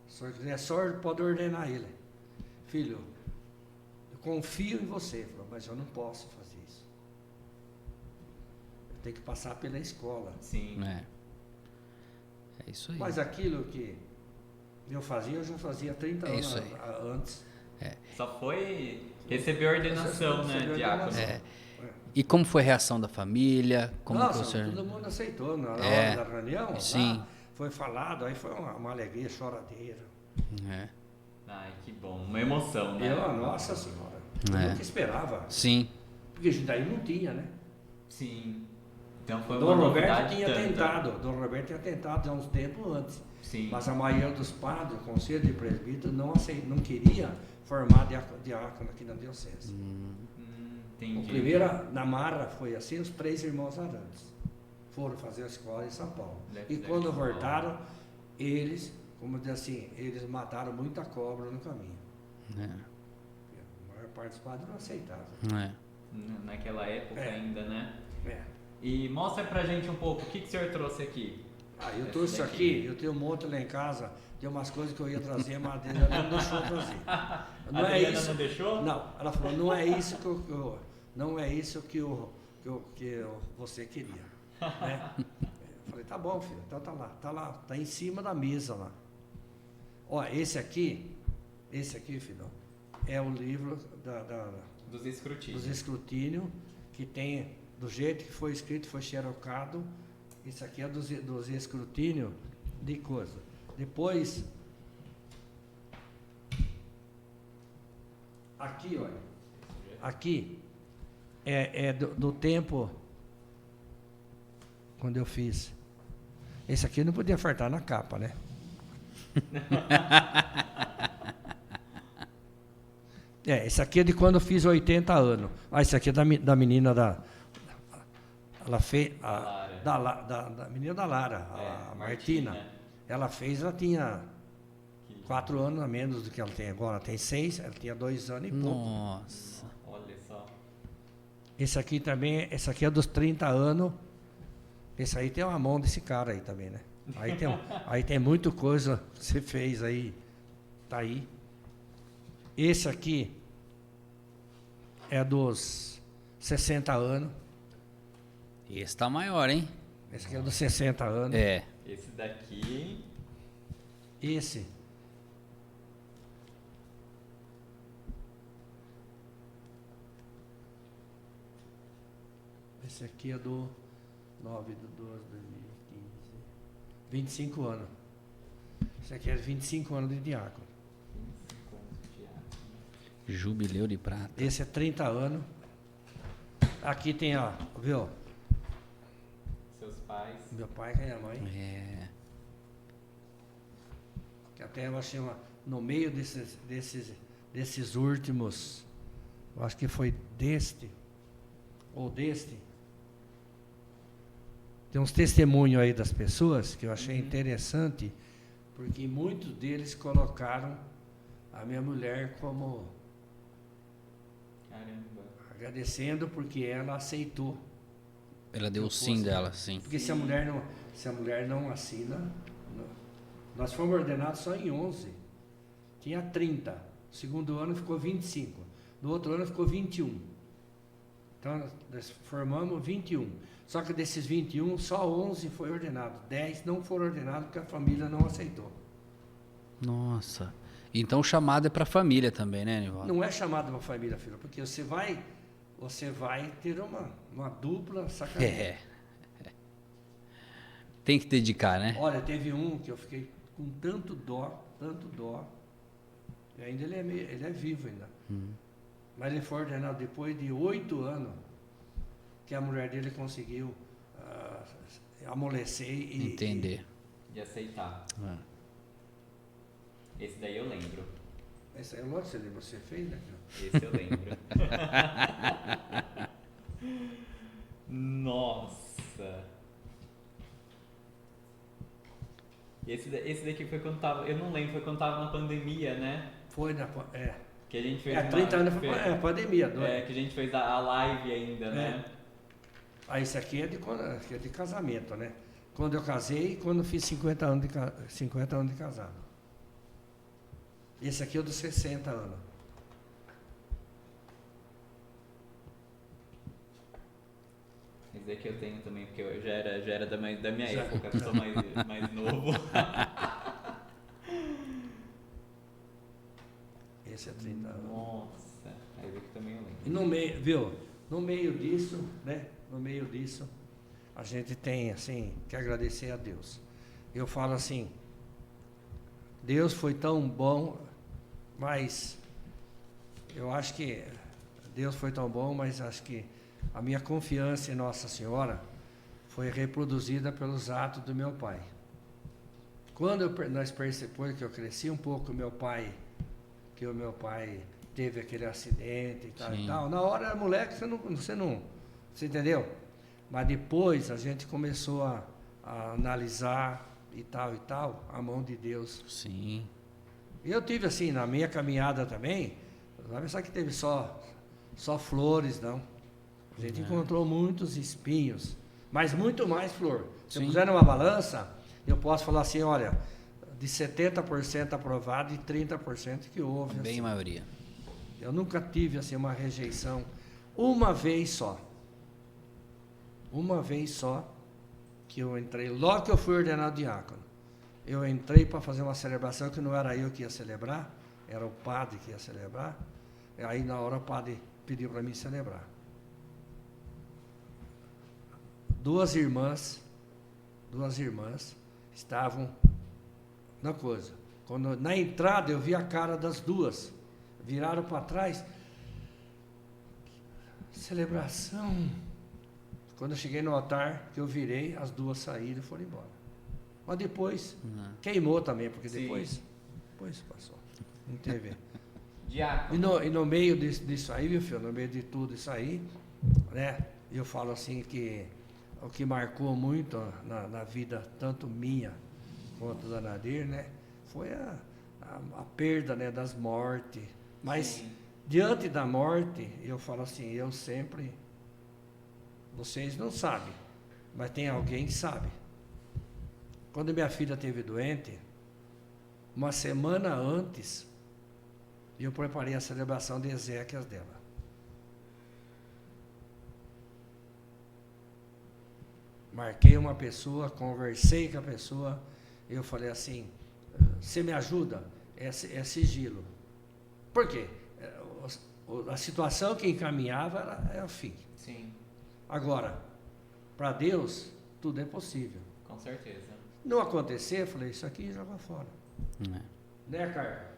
[SPEAKER 3] Se o senhor quiser, só pode ordenar ele. Filho, eu confio em você. Ele falou, mas eu não posso fazer isso. Eu tenho que passar pela escola.
[SPEAKER 1] Sim.
[SPEAKER 2] É isso aí.
[SPEAKER 3] Mas aquilo que eu já fazia 30 anos antes.
[SPEAKER 1] Só foi receber a ordenação, né, diácono?
[SPEAKER 2] E como foi a reação da família? Como
[SPEAKER 3] Nossa,
[SPEAKER 2] que o senhor...
[SPEAKER 3] todo mundo aceitou na hora da reunião.
[SPEAKER 2] Sim.
[SPEAKER 3] Lá, foi falado, aí foi uma alegria, choradeira.
[SPEAKER 1] Ai, que bom. Uma emoção, né?
[SPEAKER 3] Nossa Senhora. Eu nunca esperava.
[SPEAKER 2] Sim.
[SPEAKER 3] Porque daí não tinha, né?
[SPEAKER 1] Sim. Então foi
[SPEAKER 3] Dom
[SPEAKER 1] uma
[SPEAKER 3] Roberto
[SPEAKER 1] novidade
[SPEAKER 3] tinha
[SPEAKER 1] tanta.
[SPEAKER 3] tentado. Dom Roberto tinha tentado já uns tempos antes.
[SPEAKER 1] Sim.
[SPEAKER 3] Mas a maioria dos padres, o conselho de presbítero, não queria formar diácono aqui na diocese.
[SPEAKER 1] Entendi.
[SPEAKER 3] O primeiro, na Marra, foi assim, os 3 irmãos arantes foram fazer a escola em São Paulo. E quando voltaram, eles, como diz assim, eles mataram muita cobra no caminho. maior parte dos padres não aceitava.
[SPEAKER 2] É.
[SPEAKER 1] Naquela época ainda, né?
[SPEAKER 3] É.
[SPEAKER 1] E mostra pra gente um pouco, o que o senhor trouxe aqui?
[SPEAKER 3] Eu
[SPEAKER 1] Esse
[SPEAKER 3] trouxe
[SPEAKER 1] daqui.
[SPEAKER 3] aqui, eu tenho um monte lá em casa, tem umas coisas que eu ia trazer, mas a Adriana não deixou eu trazer.
[SPEAKER 1] A Adriana não deixou?
[SPEAKER 3] Não, ela falou, não é isso não é isso que você queria. Né? Eu falei, tá bom, filho, então tá lá, tá em cima da mesa lá. Ó, esse aqui, filho, é o livro
[SPEAKER 1] Dos escrutínios.
[SPEAKER 3] dos escrutínios, que tem, do jeito que foi escrito, foi xerocado. Isso aqui é dos escrutínios de coisa. Depois, aqui, olha, aqui é do tempo quando eu fiz. Esse aqui não podia fartar na capa, né? Esse aqui é de quando eu fiz 80 anos. Esse aqui é da menina ela fez da menina da Lara, a Martina. Ela tinha 4 anos a menos do que ela tem agora. Tem 6, ela tinha 2 anos e pouco.
[SPEAKER 2] Nossa.
[SPEAKER 1] Olha só.
[SPEAKER 3] Esse aqui também, esse aqui é dos 30 anos. Esse aí tem uma mão desse cara aí também, né? Aí tem muita coisa que você fez aí. Tá aí. Esse aqui é dos 60 anos.
[SPEAKER 2] Esse tá maior, hein?
[SPEAKER 3] Esse aqui é dos 60 anos.
[SPEAKER 2] É.
[SPEAKER 1] Esse daqui...
[SPEAKER 3] Esse aqui é do 9 de 12 de 2015. 25 anos. Esse aqui é 25 anos de diácono.
[SPEAKER 1] 25 anos de diácono.
[SPEAKER 2] Jubileu de prata.
[SPEAKER 3] Esse é 30 anos. Aqui tem, ó, viu?
[SPEAKER 1] Seus pais.
[SPEAKER 3] Meu pai e minha mãe.
[SPEAKER 2] É.
[SPEAKER 3] Que até eu achei no meio desses últimos, eu acho que foi deste. Tem uns testemunhos aí das pessoas que eu achei interessante, porque muitos deles colocaram a minha mulher como
[SPEAKER 1] Caramba.
[SPEAKER 3] agradecendo porque ela aceitou.
[SPEAKER 2] Ela deu o sim
[SPEAKER 3] fosse.
[SPEAKER 2] dela, sim.
[SPEAKER 3] Porque se a mulher não assina, nós fomos ordenados só em 11. Tinha 30. No segundo ano ficou 25. No outro ano ficou 21. Então nós formamos 21. Só que desses 21, só 11 foi ordenado. 10 não foram ordenados porque a família não aceitou.
[SPEAKER 2] Nossa. Então o chamado é pra família também, né, Nivaldo?
[SPEAKER 3] Não é chamado para família, filho, porque você vai ter uma dupla sacanagem.
[SPEAKER 2] É. Tem que dedicar, né?
[SPEAKER 3] Olha, teve um que eu fiquei com tanto dó. E ainda ele é vivo ainda. Mas ele foi ordenado depois de 8 anos que a mulher dele conseguiu amolecer e
[SPEAKER 2] Entender.
[SPEAKER 1] De aceitar.
[SPEAKER 2] É.
[SPEAKER 1] Esse daí eu lembro.
[SPEAKER 3] Esse aí, lógico, você fez, né?
[SPEAKER 1] Esse eu lembro. Nossa. Esse daqui foi quando tava... Eu não lembro, foi quando tava na pandemia, né?
[SPEAKER 3] Foi
[SPEAKER 1] Que a gente fez
[SPEAKER 3] 30 anos foi pandemia.
[SPEAKER 1] que a gente fez a live ainda, né?
[SPEAKER 3] Isso aqui é de casamento, né? Quando eu casei e quando fiz 50 anos de casado. Esse aqui é dos 60 anos.
[SPEAKER 1] Esse daqui eu tenho também, porque eu já era da minha época, eu sou mais novo.
[SPEAKER 3] Esse é 30 anos.
[SPEAKER 1] Nossa, esse aqui também eu lembro.
[SPEAKER 3] E no meio, viu? No meio disso, né? No meio disso, a gente tem, assim, que agradecer a Deus. Eu falo assim, Deus foi tão bom, mas eu acho que Deus foi tão bom, mas acho que a minha confiança em Nossa Senhora foi reproduzida pelos atos do meu pai. Quando nós percebemos que eu cresci um pouco, que o meu pai teve aquele acidente e tal. Na hora, moleque, você entendeu? Mas depois a gente começou a analisar e tal, a mão de Deus.
[SPEAKER 2] Sim.
[SPEAKER 3] Eu tive assim, na minha caminhada também, Não vai pensar que teve só flores, não. A gente encontrou muitos espinhos, mas muito mais flor. Se eu puser numa balança, eu posso falar assim, olha, de 70% aprovado e 30% que houve.
[SPEAKER 2] Bem
[SPEAKER 3] assim.
[SPEAKER 2] maioria.
[SPEAKER 3] Eu nunca tive assim uma rejeição. Uma vez só. Uma vez só que eu entrei, logo que eu fui ordenado diácono, eu entrei para fazer uma celebração que não era eu que ia celebrar, era o padre que ia celebrar. E aí na hora o padre pediu para mim celebrar. Duas irmãs estavam na coisa. Quando na entrada eu vi a cara das duas, viraram para trás. Celebração. Quando eu cheguei no altar, que eu virei, as duas saíram e foram embora. Mas depois, queimou também, porque depois passou. Não teve.
[SPEAKER 1] Diácono.
[SPEAKER 3] E no meio disso aí, meu filho, no meio de tudo isso aí, né? Eu falo assim que o que marcou muito na vida, tanto minha quanto da Nadir, né? Foi a perda, né, das mortes. Mas
[SPEAKER 1] Sim.
[SPEAKER 3] diante da morte, eu falo assim, eu sempre... Vocês não sabem, mas tem alguém que sabe. Quando minha filha esteve doente, uma semana antes, eu preparei a celebração de exéquias dela. Marquei uma pessoa, conversei com a pessoa, eu falei assim, você me ajuda? É sigilo. Por quê? A situação que encaminhava era o fim.
[SPEAKER 1] Sim,
[SPEAKER 3] Agora, para Deus, tudo é possível.
[SPEAKER 1] com certeza.
[SPEAKER 3] Não acontecer, eu falei, isso aqui joga fora. Né, Carlos?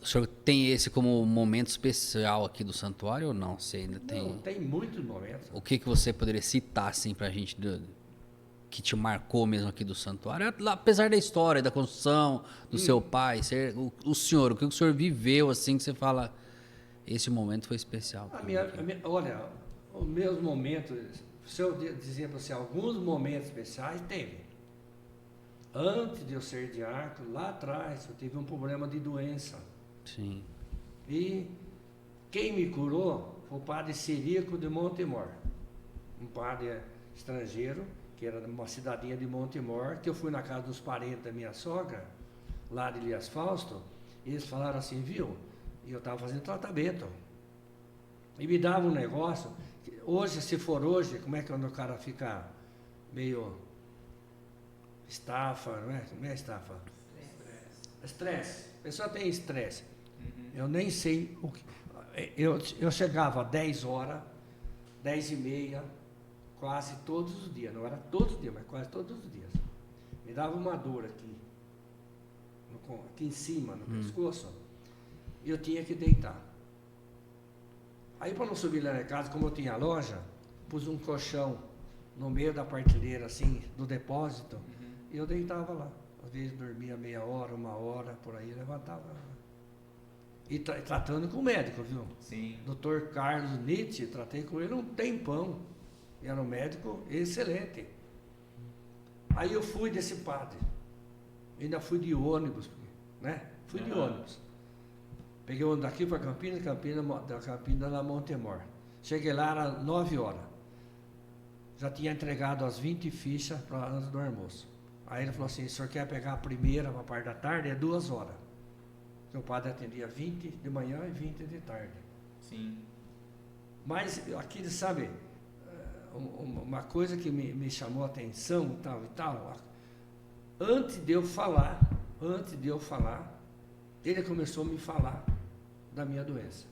[SPEAKER 2] O senhor tem esse como momento especial aqui do santuário ou não? Você ainda tem?
[SPEAKER 3] Não, tem muitos momentos.
[SPEAKER 2] O que você poderia citar assim pra gente que te marcou mesmo aqui do santuário? Apesar da história, da construção, do seu pai, o senhor, o que o senhor viveu assim que você fala, esse momento foi especial.
[SPEAKER 3] Olha, os meus momentos, se eu dizer para você, alguns momentos especiais, teve. Antes de eu ser diácono, lá atrás, eu tive um problema de doença.
[SPEAKER 2] Sim.
[SPEAKER 3] E quem me curou foi o padre Ciríaco de Montemor. Um padre estrangeiro, que era de uma cidadinha de Montemor, que eu fui na casa dos parentes da minha sogra, lá de Elias Fausto, e eles falaram assim, viu? E eu estava fazendo tratamento. E me dava um negócio, hoje, se for hoje, como é que o cara fica meio estafa, não é? Não é estafa? Estresse. A pessoa tem estresse. Eu nem sei o que. Eu chegava às 10 horas, 10 e meia, quase todos os dias. Não era todos os dias, mas quase todos os dias. Me dava uma dor aqui, aqui em cima, no pescoço, e eu tinha que deitar. Aí, para não subir lá na casa, como eu tinha loja, pus um colchão no meio da partilheira, assim, do depósito, e eu deitava lá. Às vezes dormia meia hora, uma hora, por aí, levantava. E tratando com o médico, viu?
[SPEAKER 1] Sim.
[SPEAKER 3] Dr. Carlos Nietzsche, tratei com ele um tempão. E era um médico excelente. Aí eu fui desse padre. Ainda fui de ônibus, né? Fui de ônibus. Peguei o ônibus daqui para Campinas, da Campinas lá Montemor. Cheguei lá, era 9 horas. Já tinha entregado as 20 fichas para antes do almoço. Aí ele falou assim, o senhor quer pegar a primeira para a parte da tarde? É 2 horas. Porque o padre atendia 20 de manhã e 20 de tarde.
[SPEAKER 1] Sim.
[SPEAKER 3] Mas aqui, sabe, uma coisa que me chamou a atenção e tal, antes de eu falar, ele começou a me falar da minha doença.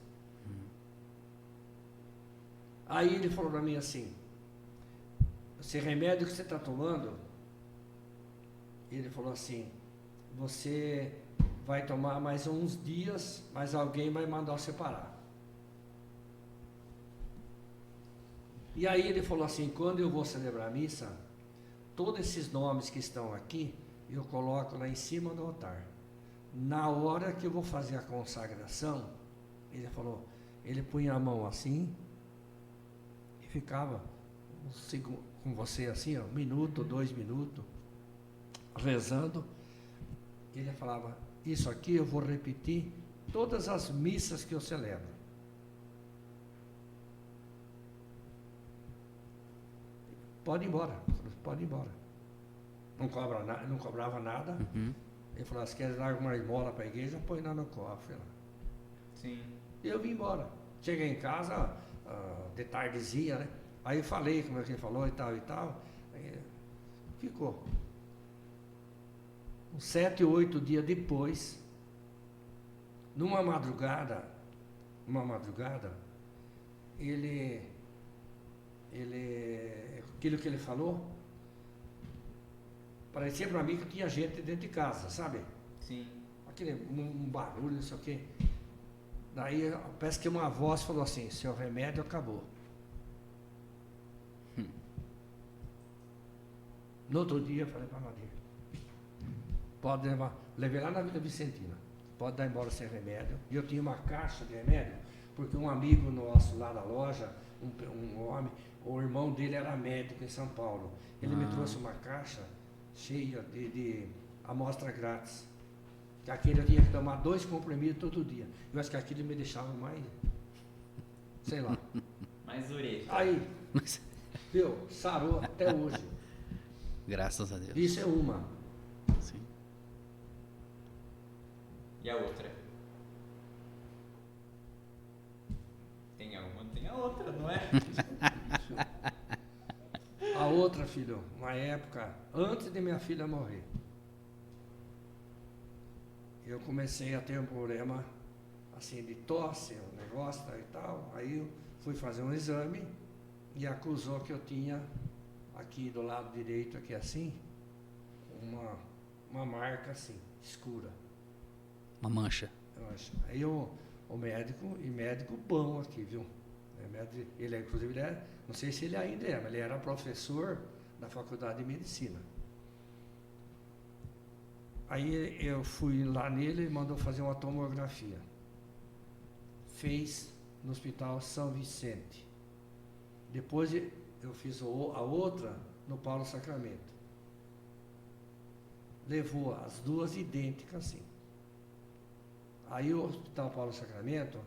[SPEAKER 3] Aí ele falou para mim assim, esse remédio que você está tomando, ele falou assim, você vai tomar mais uns dias, mas alguém vai mandar você parar. E aí ele falou assim, quando eu vou celebrar a missa, todos esses nomes que estão aqui, eu coloco lá em cima do altar. Na hora que eu vou fazer a consagração, ele falou, ele punha a mão assim, e ficava com você assim, ó, 1 minuto, 2 minutos, rezando. Ele falava, isso aqui eu vou repetir todas as missas que eu celebro. Pode ir embora, pode ir embora. Não cobrava nada.
[SPEAKER 2] Uhum.
[SPEAKER 3] Ele falou, se quer dar alguma esmola para a igreja, põe lá no cofre. Lá.
[SPEAKER 1] Sim.
[SPEAKER 3] E eu vim embora. Cheguei em casa, de tardezinha, né? Aí eu falei, como ele falou e tal e tal. Aí ficou. Uns 7, 8 dias depois, numa madrugada, aquilo que ele falou, parecia para mim que tinha gente dentro de casa, sabe?
[SPEAKER 1] Sim.
[SPEAKER 3] Aquele um barulho, não sei o quê. Daí parece que uma voz falou assim, seu remédio acabou. No outro dia eu falei para a Maria, pode levar, levei lá na Vila Vicentina, pode dar embora sem remédio. E eu tinha uma caixa de remédio, porque um amigo nosso lá da loja, um homem, o irmão dele era médico em São Paulo. Ele me trouxe uma caixa cheia de amostra grátis. Que aquele eu tinha que tomar 2 comprimidos todo dia. Eu acho que aquilo me deixava mais, sei lá.
[SPEAKER 1] Mais orelha.
[SPEAKER 3] Aí, viu, sarou até hoje.
[SPEAKER 2] Graças a Deus.
[SPEAKER 3] Isso é uma.
[SPEAKER 2] Sim.
[SPEAKER 1] E a outra? Tem alguma? Tem a outra, não é?
[SPEAKER 3] A outra, filho, uma época, antes de minha filha morrer, eu comecei a ter um problema, assim, de tosse, um negócio e tal. Aí eu fui fazer um exame e acusou que eu tinha, aqui do lado direito, aqui assim, uma marca assim, escura.
[SPEAKER 2] Uma mancha.
[SPEAKER 3] Eu acho. Aí o médico bom aqui, viu? Ele, inclusive, não sei se ele ainda é, mas ele era professor da Faculdade de Medicina. Aí eu fui lá nele e mandou fazer uma tomografia. Fez no Hospital São Vicente. Depois eu fiz a outra no Paulo Sacramento. Levou as duas idênticas assim. Aí o Hospital Paulo Sacramento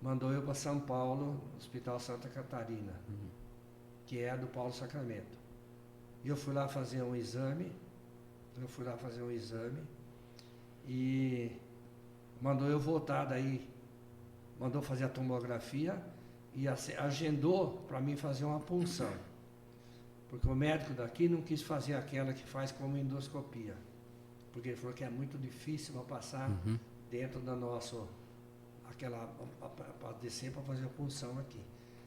[SPEAKER 3] mandou eu para São Paulo, no Hospital Santa Catarina, que é do Paulo Sacramento. E eu fui lá fazer um exame. E mandou eu voltar daí. Mandou fazer a tomografia e agendou para mim fazer uma punção. Porque o médico daqui não quis fazer aquela que faz como endoscopia. Porque ele falou que é muito difícil para passar dentro da nossa... para descer para fazer a punção aqui.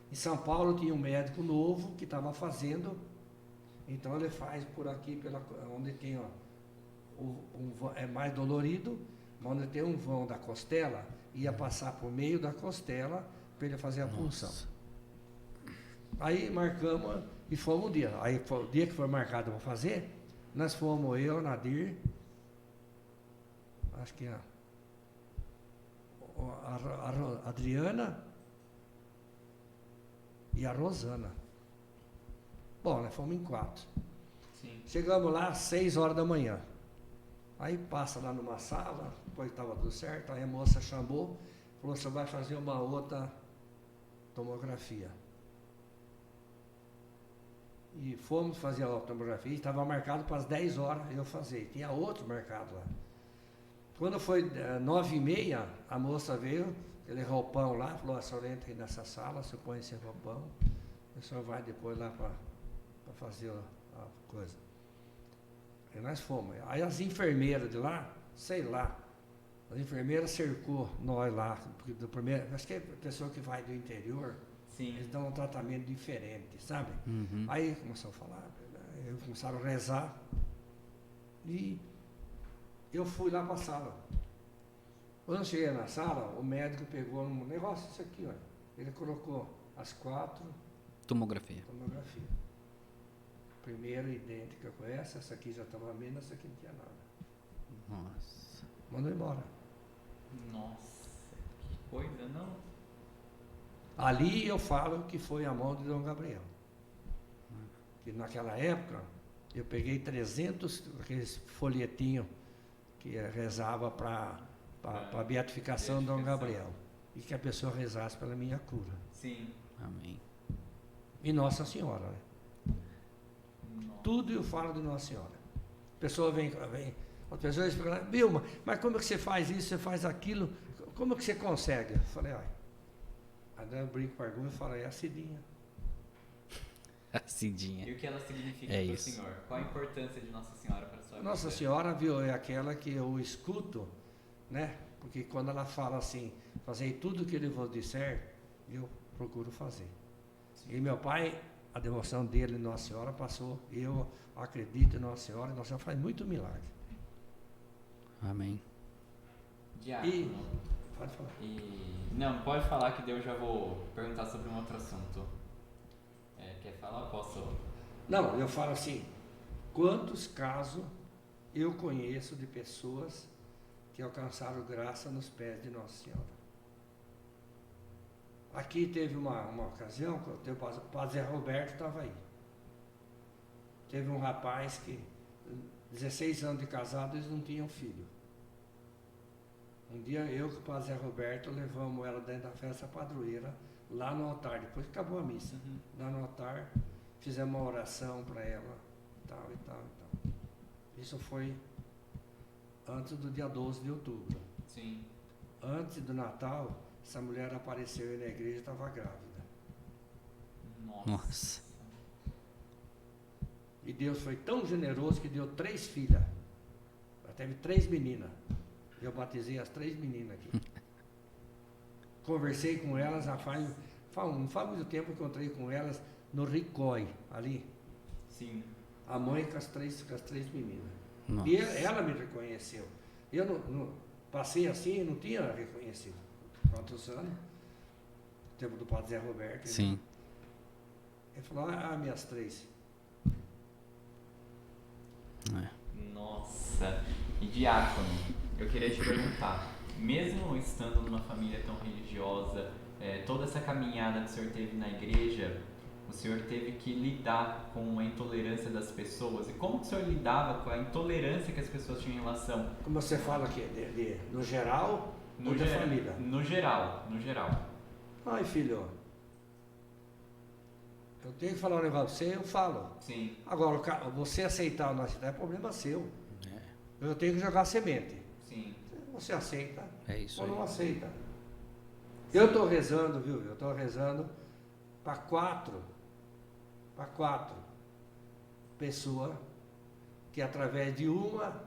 [SPEAKER 3] Em São Paulo tinha um médico novo que estava fazendo, então ele faz por aqui, onde tem, é mais dolorido, onde tem um vão da costela, ia passar por meio da costela para ele fazer a punção. Aí marcamos e fomos um dia. Aí o dia que foi marcado para fazer, nós fomos eu, Nadir, acho que a Adriana e a Rosana. Bom, nós fomos em 4.
[SPEAKER 1] Sim.
[SPEAKER 3] Chegamos lá às 6 horas da manhã. Aí passa lá numa sala, depois estava tudo certo, aí a moça chamou, falou, você vai fazer uma outra tomografia. E fomos fazer a tomografia, estava marcado para as 10 horas eu fazer, tinha outro marcado lá. Quando foi 9h30, a moça veio, aquele roupão lá, falou, a senhora entra aí nessa sala, você põe esse roupão, a senhora vai depois lá para fazer a coisa. E nós fomos. Aí as enfermeiras de lá, sei lá, as enfermeiras cercou nós lá, porque do primeiro, acho que é a pessoa que vai do interior,
[SPEAKER 1] Sim.
[SPEAKER 3] eles dão um tratamento diferente, sabe? Aí começaram a falar, começaram a rezar, e eu fui lá para a sala. Quando eu cheguei na sala, o médico pegou um negócio, isso aqui, olha. Ele colocou as 4
[SPEAKER 2] Tomografia.
[SPEAKER 3] tomografias. Primeiro idêntica com essa aqui já estava menos, essa aqui não tinha nada.
[SPEAKER 2] Nossa.
[SPEAKER 3] Mandou embora.
[SPEAKER 1] Nossa, que coisa, não?
[SPEAKER 3] Ali eu falo que foi a mão de Dom Gabriel. Que naquela época, eu peguei 300, aqueles folhetinhos que rezava para para a beatificação de Dom Gabriel. E que a pessoa rezasse pela minha cura.
[SPEAKER 1] Sim.
[SPEAKER 2] Amém.
[SPEAKER 3] E Nossa Senhora, né? Tudo eu falo de Nossa Senhora. A pessoa vem as pessoas ficam lá, Vilma, mas como é que você faz isso, você faz aquilo? Como é que você consegue? Eu falei, olha, aí eu brinco com a Arguma e falo, é a Cidinha.
[SPEAKER 2] A Cidinha.
[SPEAKER 1] E o que ela significa
[SPEAKER 2] É
[SPEAKER 1] para o
[SPEAKER 2] isso.
[SPEAKER 1] senhor? Qual a importância de Nossa Senhora para a sua vida?
[SPEAKER 3] Nossa Senhora, viu, é aquela que eu escuto, né? Porque quando ela fala assim, fazei tudo o que ele vos disser, eu procuro fazer. E meu pai, a devoção dele em Nossa Senhora passou, eu acredito em Nossa Senhora, e Nossa Senhora faz muito milagre.
[SPEAKER 2] Amém.
[SPEAKER 1] Diácono.
[SPEAKER 3] Pode falar.
[SPEAKER 1] Não, pode falar que daí eu já vou perguntar sobre um outro assunto. Quer falar? Posso?
[SPEAKER 3] Não, eu falo assim, quantos casos eu conheço de pessoas que alcançaram graça nos pés de Nossa Senhora. Aqui teve uma ocasião, o padre Zé Roberto estava aí. Teve um rapaz que, 16 anos de casado, eles não tinham filho. Um dia eu com o padre Zé Roberto levamos ela dentro da festa padroeira, lá no altar, depois que acabou a missa. Lá no altar, fizemos uma oração para ela, tal e tal e tal. Isso foi antes do dia 12 de outubro.
[SPEAKER 1] Sim.
[SPEAKER 3] Antes do Natal, essa mulher apareceu aí na igreja e estava grávida.
[SPEAKER 2] Nossa.
[SPEAKER 3] E Deus foi tão generoso que deu 3 filhas. Ela teve 3 meninas. Eu batizei as 3 meninas aqui. Conversei com elas, não faz muito tempo que encontrei com elas no Ricói, ali.
[SPEAKER 1] Sim.
[SPEAKER 3] A mãe com as três meninas.
[SPEAKER 2] Nossa.
[SPEAKER 3] E ela me reconheceu. Eu não passei assim e não tinha reconhecido. Quantos anos? O tempo do padre Zé Roberto.
[SPEAKER 2] Sim.
[SPEAKER 3] Ele falou, minhas 3.
[SPEAKER 1] Nossa. E diácono, eu queria te perguntar, mesmo estando numa família tão religiosa, toda essa caminhada que o senhor teve na igreja, o senhor teve que lidar com a intolerância das pessoas. E como que o senhor lidava com a intolerância que as pessoas tinham em relação?
[SPEAKER 3] Como você fala aqui, no geral ou da família?
[SPEAKER 1] No geral.
[SPEAKER 3] Ai, filho, eu tenho que falar um negócio pra você, eu falo.
[SPEAKER 1] Sim.
[SPEAKER 3] Agora, você aceitar ou não aceitar é problema seu. Eu tenho que jogar semente.
[SPEAKER 1] Sim.
[SPEAKER 3] Você aceita
[SPEAKER 2] É isso
[SPEAKER 3] ou
[SPEAKER 2] aí.
[SPEAKER 3] não aceita. Eu estou rezando, viu? Eu estou rezando para 4 pessoas que através de uma,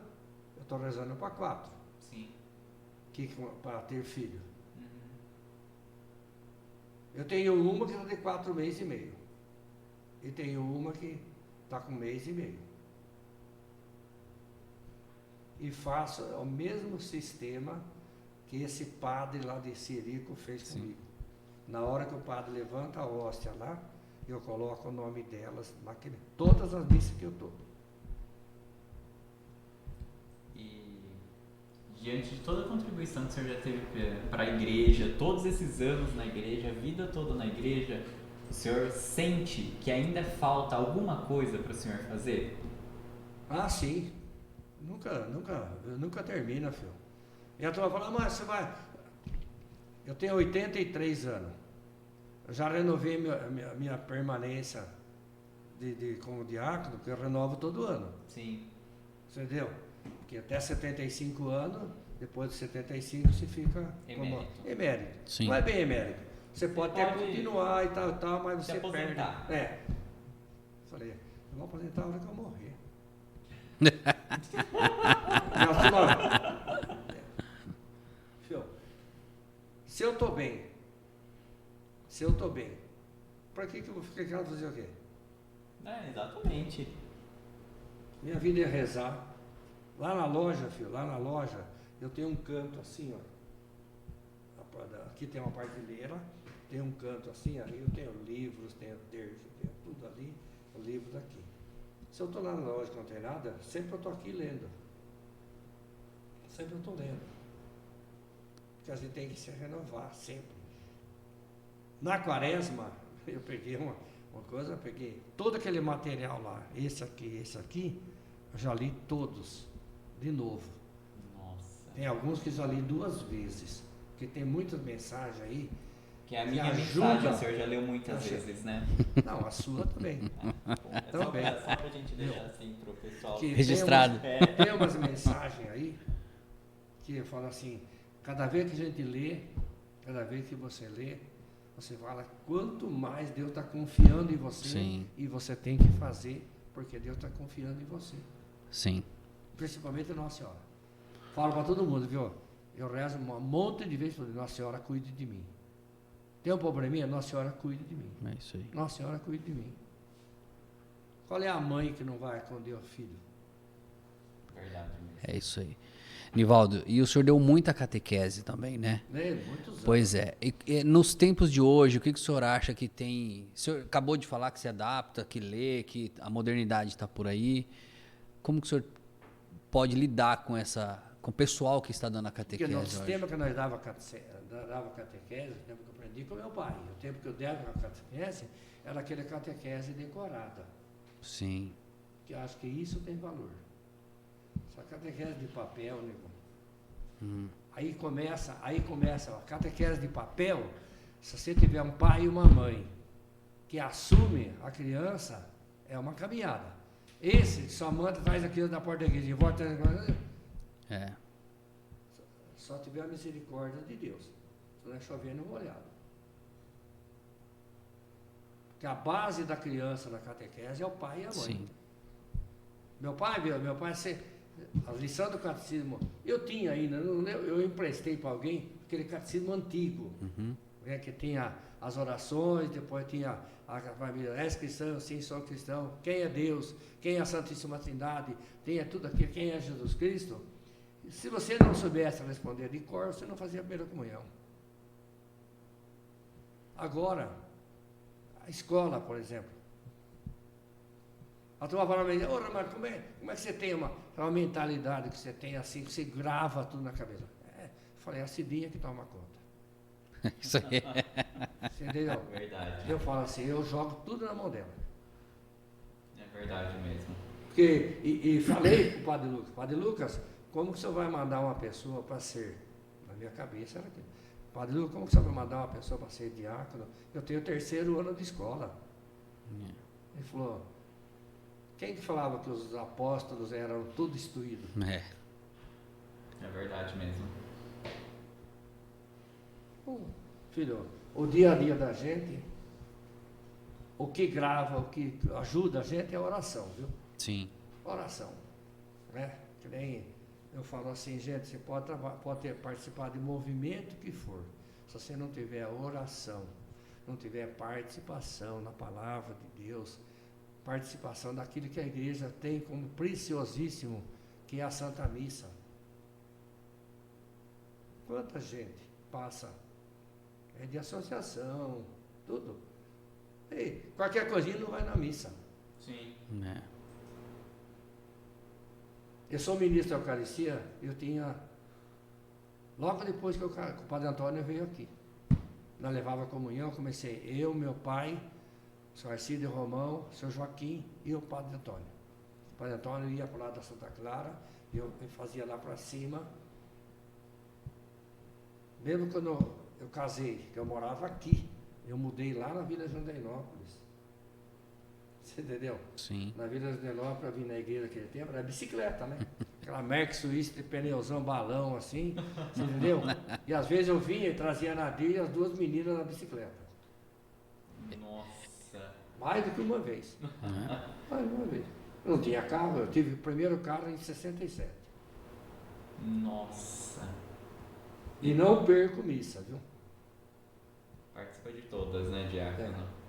[SPEAKER 3] eu estou rezando para 4
[SPEAKER 1] Sim.
[SPEAKER 3] para ter filho.
[SPEAKER 1] Uhum.
[SPEAKER 3] Eu tenho uma que já tem 4 meses e meio. E tenho uma que está com 1 mês e meio. E faço o mesmo sistema que esse padre lá de Sirico fez comigo. Na hora que o padre levanta a hóstia lá, eu coloco o nome delas naquele, todas as missas que eu estou.
[SPEAKER 1] E diante de toda a contribuição que o senhor já teve para a igreja, todos esses anos na igreja, a vida toda na igreja, o senhor sente que ainda falta alguma coisa para o senhor fazer?
[SPEAKER 3] Ah, sim. Nunca termina, filho. E a turma fala, mas você vai... Eu tenho 83 anos. Eu já renovei minha permanência como diácono, porque eu renovo todo ano.
[SPEAKER 1] Sim.
[SPEAKER 3] Entendeu? Porque até 75 anos, depois de 75 você fica
[SPEAKER 1] Emérito.
[SPEAKER 3] como emérito.
[SPEAKER 2] Sim.
[SPEAKER 3] Não é bem emérito. Você pode até
[SPEAKER 1] pode
[SPEAKER 3] continuar e tal, mas
[SPEAKER 1] se
[SPEAKER 3] você perde.
[SPEAKER 1] aposentar.
[SPEAKER 3] Falei, eu vou aposentar a hora que eu morrer. Filho, se eu estou bem, para que eu vou ficar em casa fazer o quê?
[SPEAKER 1] Exatamente.
[SPEAKER 3] Minha vida é rezar. Lá na loja, eu tenho um canto assim, ó. Aqui tem uma prateleira, tem um canto assim, ali eu tenho livros, tenho terço, tenho tudo ali, o livro daqui. Se eu estou lá na loja que não tem nada, sempre eu estou aqui lendo. Sempre eu estou lendo. Porque a gente tem que se renovar, sempre. Na quaresma, eu peguei uma coisa, eu peguei todo aquele material lá, esse aqui, eu já li todos, de novo.
[SPEAKER 1] Nossa.
[SPEAKER 3] Tem alguns que só li 2 vezes, porque tem muitas mensagens aí.
[SPEAKER 1] Que é a
[SPEAKER 3] Que
[SPEAKER 1] minha
[SPEAKER 3] ajuda.
[SPEAKER 1] mensagem, o senhor já leu muitas vezes, né?
[SPEAKER 3] Não, a sua também.
[SPEAKER 1] É
[SPEAKER 3] Também.
[SPEAKER 1] só pra gente deixar assim pro pessoal.
[SPEAKER 3] Que
[SPEAKER 2] Registrado.
[SPEAKER 3] Tem umas mensagens aí que eu falo assim, cada vez que a gente lê, cada vez que você lê, você fala quanto mais Deus está confiando em você.
[SPEAKER 2] Sim.
[SPEAKER 3] E você tem que fazer, porque Deus está confiando em você.
[SPEAKER 2] Sim.
[SPEAKER 3] Principalmente a Nossa Senhora. Falo para todo mundo, viu? Eu rezo um monte de vezes, Nossa Senhora, cuide de mim. Tem um probleminha? Nossa Senhora, cuide de mim.
[SPEAKER 2] É isso aí.
[SPEAKER 3] Nossa Senhora, cuide de mim. Qual é a mãe que não vai esconder o filho?
[SPEAKER 1] Verdade mesmo.
[SPEAKER 2] É isso aí. Nivaldo, e o senhor deu muita catequese também, né?
[SPEAKER 3] Muitos anos.
[SPEAKER 2] Pois é. E nos tempos de hoje, o que o senhor acha que tem... O senhor acabou de falar que se adapta, que lê, que a modernidade está por aí. Como que o senhor pode lidar com com o pessoal que está dando a
[SPEAKER 3] Porque
[SPEAKER 2] catequese
[SPEAKER 3] no
[SPEAKER 2] hoje?
[SPEAKER 3] sistema que nós dava catequese, o tempo que eu aprendi com meu pai, o tempo que eu dava catequese, era aquele catequese decorada.
[SPEAKER 2] Sim.
[SPEAKER 3] Que eu acho que isso tem valor. Essa catequese de papel, nego. Aí começa a catequese de papel, se você tiver um pai e uma mãe que assume a criança, é uma caminhada. Esse só manda, traz a criança da porta da igreja e volta.
[SPEAKER 2] É.
[SPEAKER 3] Só tiver a misericórdia de Deus. Se não é chover no molhado. Porque a base da criança na catequese é o pai e a mãe.
[SPEAKER 2] Sim.
[SPEAKER 3] Meu pai, a lição do catecismo, eu tinha ainda, eu emprestei para alguém aquele catecismo antigo, que tinha as orações, depois tinha a família, és cristão, sim, sou cristão, quem é Deus, quem é a Santíssima Trindade, tinha tudo aquilo, quem é Jesus Cristo. Se você não soubesse responder de cor, você não fazia a primeira comunhão. Agora, a escola, por exemplo, a turma fala, ô Romário, como é que você tem uma mentalidade que você tem assim, que você grava tudo na cabeça? Eu falei, a Cidinha que toma conta.
[SPEAKER 2] Isso aí.
[SPEAKER 3] Você entendeu?
[SPEAKER 1] Verdade.
[SPEAKER 3] Eu falo assim, eu jogo tudo na mão dela.
[SPEAKER 1] É verdade mesmo.
[SPEAKER 3] Porque, e falei com o Padre Lucas, como que o senhor vai mandar uma pessoa para ser? Na minha cabeça era aquilo. Padre Lucas, como que o senhor vai mandar uma pessoa para ser diácono? Eu tenho o 3º ano de escola. Ele falou, quem que falava que os apóstolos eram tudo instruídos?
[SPEAKER 2] É.
[SPEAKER 1] É verdade mesmo.
[SPEAKER 3] Filho, o dia a dia da gente, o que grava, o que ajuda a gente é a oração, viu?
[SPEAKER 2] Sim.
[SPEAKER 3] Oração, né? Que nem eu falo assim, gente, você pode participar de movimento que for. Se você não tiver oração, não tiver participação na palavra de Deus, participação daquilo que a igreja tem como preciosíssimo, que é a Santa Missa. Quanta gente passa de associação, tudo. Ei, qualquer coisinha não vai na missa.
[SPEAKER 1] Sim.
[SPEAKER 2] É.
[SPEAKER 3] Eu sou ministro da Eucaristia, eu tinha... Logo depois que o Padre Antônio veio aqui. Nós levava a comunhão, comecei eu, meu pai, o Sr. Arcídio Romão, o Sr. Joaquim e o Padre Antônio. O Padre Antônio ia para o lado da Santa Clara, eu fazia lá para cima. Mesmo quando eu casei, que eu morava aqui, eu mudei lá na Vila Jandainópolis. Você entendeu?
[SPEAKER 2] Sim.
[SPEAKER 3] Na Vila Jandainópolis, eu vim na igreja naquele tempo, era bicicleta, né? Aquela Merck Suíça de pneuzão, balão, assim, você entendeu? E às vezes eu vinha e trazia a Nadir e as 2 meninas na bicicleta.
[SPEAKER 1] Nossa.
[SPEAKER 3] Mais do que uma vez. Mais de uma vez. Eu não tinha carro, eu tive o primeiro carro em 67.
[SPEAKER 1] Nossa.
[SPEAKER 3] E não perco missa, viu?
[SPEAKER 1] Participa de todas, né, diácono?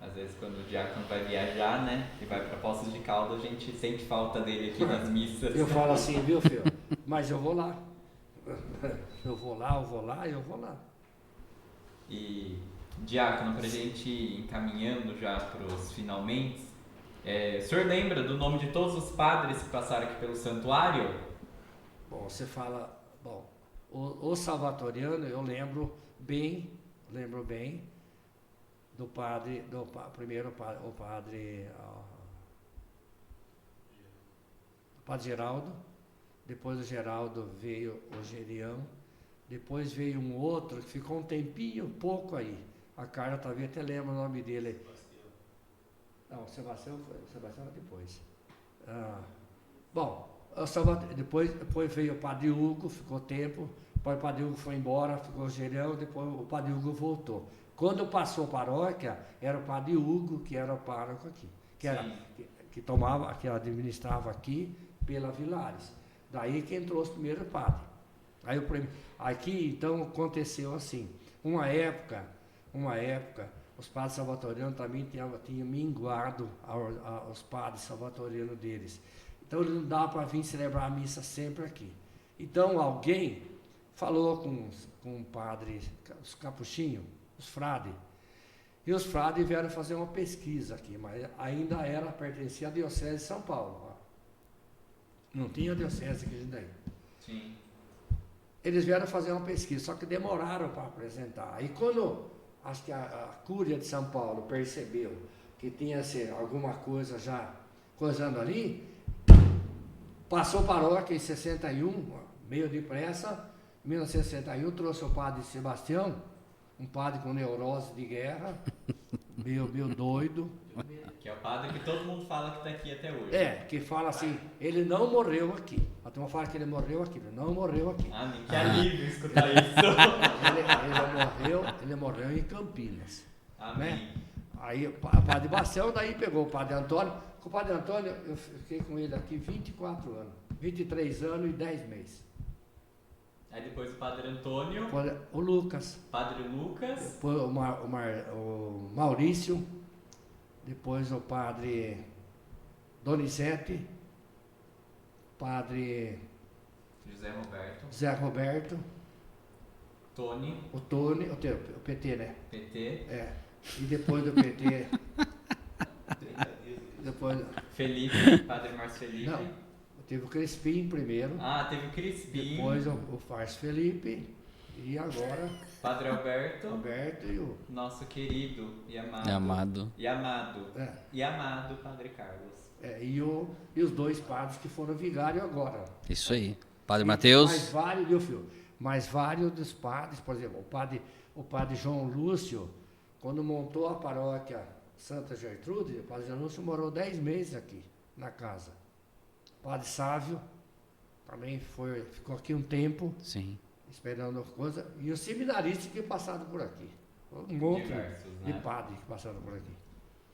[SPEAKER 1] Às vezes quando o diácono vai viajar, né, e vai para Poços de Caldas, a gente sente falta dele aqui nas missas.
[SPEAKER 3] Eu falo assim, viu, filho? Mas eu vou lá. Eu vou lá.
[SPEAKER 1] E, diácono, para a gente ir encaminhando já para os finalmente, o senhor lembra do nome de todos os padres que passaram aqui pelo santuário?
[SPEAKER 3] Bom, você fala... Bom, o salvatoriano eu lembro bem do padre, primeiro o padre Geraldo, depois o Geraldo veio o Gerião, depois veio um outro que ficou um tempinho, pouco aí. A Carla talvez até lembra o nome dele. Não, o Sebastião foi depois. Bom, depois veio o Padre Hugo, ficou tempo, depois o Padre Hugo foi embora, ficou o Gerião, depois o Padre Hugo voltou. Quando passou a paróquia, era o Padre Hugo que era o pároco aqui, que administrava aqui pela Vilares. Daí que entrou os primeiros padres. Aqui, então, aconteceu assim. Uma época, os padres salvatorianos também tinham minguado os padres salvatorianos deles. Então, eles não dava para vir celebrar a missa sempre aqui. Então, alguém falou com o padre, os capuchinhos, os frades. E os frades vieram fazer uma pesquisa aqui, mas ainda pertencia à Diocese de São Paulo. Ó. Não tinha diocese aqui daí.
[SPEAKER 1] Sim.
[SPEAKER 3] Eles vieram fazer uma pesquisa, só que demoraram para apresentar. Aí quando acho que a Cúria de São Paulo percebeu que tinha alguma coisa já coisando ali, passou paróquia em 61, meio depressa, em 1961, trouxe o padre Sebastião, um padre com neurose de guerra, meio doido.
[SPEAKER 1] Que é o padre que todo mundo fala que está aqui até hoje.
[SPEAKER 3] Que fala assim, ele não morreu aqui. A turma fala que ele morreu aqui, ele não morreu aqui.
[SPEAKER 1] Que alívio escutar isso.
[SPEAKER 3] Ele morreu em Campinas.
[SPEAKER 1] Amém.
[SPEAKER 3] Né? Aí o padre Bacião daí pegou o padre Antônio. Com o padre Antônio, eu fiquei com ele aqui 24 anos. 23 anos e 10 meses.
[SPEAKER 1] Aí depois o padre Antônio.
[SPEAKER 3] O Lucas.
[SPEAKER 1] Padre Lucas.
[SPEAKER 3] Depois o Maurício. Depois o padre Donizete. Padre
[SPEAKER 1] José Roberto.
[SPEAKER 3] Tony.
[SPEAKER 1] O
[SPEAKER 3] PT, né?
[SPEAKER 1] PT.
[SPEAKER 3] E depois do PT. depois.
[SPEAKER 1] Felipe, padre Márcio Felipe.
[SPEAKER 3] Não, teve o Crispim primeiro.
[SPEAKER 1] Teve o Crispim.
[SPEAKER 3] Depois o Márcio Felipe. E agora.
[SPEAKER 1] Padre Alberto.
[SPEAKER 3] E o.
[SPEAKER 1] Nosso querido e amado. E amado Padre Carlos.
[SPEAKER 3] E os dois padres que foram vigário agora.
[SPEAKER 2] Isso aí. Padre Mateus.
[SPEAKER 3] Mas vários dos padres, por exemplo, o padre João Lúcio, quando montou a paróquia Santa Gertrude, o padre João Lúcio morou 10 meses aqui, na casa. O padre Sávio também ficou aqui um tempo,
[SPEAKER 2] sim,
[SPEAKER 3] esperando coisa, e os seminaristas que passaram por aqui. Um monte de padres que passaram por aqui.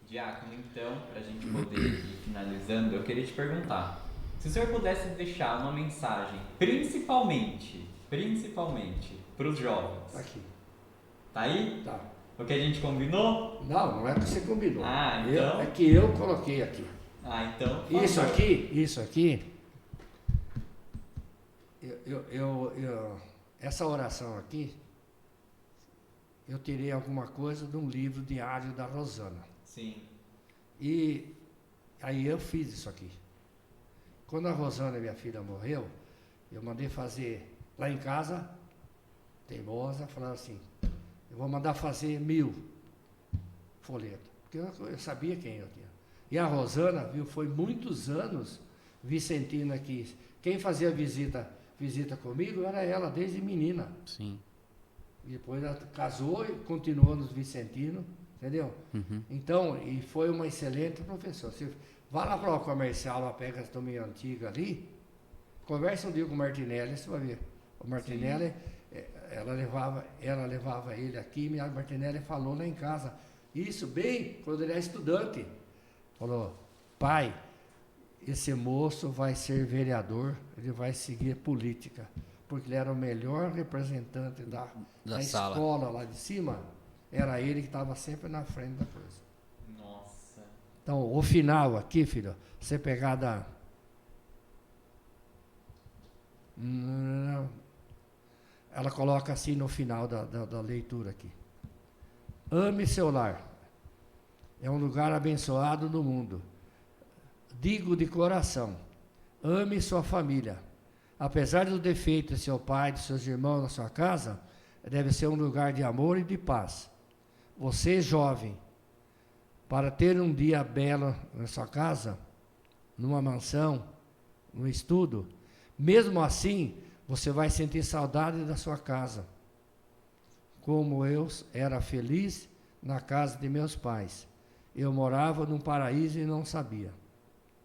[SPEAKER 1] Diácono, então, para a gente poder ir finalizando, eu queria te perguntar, se o senhor pudesse deixar uma mensagem, principalmente para os jovens.
[SPEAKER 3] Tá aqui.
[SPEAKER 1] Tá aí?
[SPEAKER 3] Tá.
[SPEAKER 1] O que a gente combinou?
[SPEAKER 3] Não é que você combinou.
[SPEAKER 1] Então...
[SPEAKER 3] É que eu coloquei aqui.
[SPEAKER 1] Então...
[SPEAKER 3] Isso aqui... Essa oração aqui, eu tirei alguma coisa de um livro diário da Rosana.
[SPEAKER 1] Sim.
[SPEAKER 3] E aí eu fiz isso aqui. Quando a Rosana, minha filha, morreu, eu mandei fazer lá em casa, teimosa, falando assim, eu vou mandar fazer 1000 folhetos, porque eu sabia quem eu tinha. E a Rosana, foi muitos anos vicentina aqui. Quem fazia visita comigo era ela, desde menina.
[SPEAKER 2] Sim.
[SPEAKER 3] E depois ela casou e continuou nos vicentinos, entendeu?
[SPEAKER 2] Uhum.
[SPEAKER 3] Então, e foi uma excelente professora. Você vai lá para o comercial, ela pega as turminhas antigas ali, conversa um dia com o Martinelli, você vai ver. O Martinelli, ela levava ele aqui, e a Martinelli falou lá em casa, isso bem quando ele é estudante. Falou, pai, esse moço vai ser vereador, ele vai seguir política, porque ele era o melhor representante da
[SPEAKER 2] sala.
[SPEAKER 3] Escola lá de cima, era ele que estava sempre na frente da coisa.
[SPEAKER 1] Nossa.
[SPEAKER 3] Então, o final aqui, filho, você pegar ela coloca assim no final da leitura aqui. Ame seu lar. É um lugar abençoado no mundo. Digo de coração, ame sua família. Apesar do defeito de seu pai, de seus irmãos na sua casa, deve ser um lugar de amor e de paz. Você, jovem, para ter um dia belo na sua casa, numa mansão, no estudo, Mesmo assim, você vai sentir saudade da sua casa. Como eu era feliz na casa de meus pais. Eu morava num paraíso e não sabia.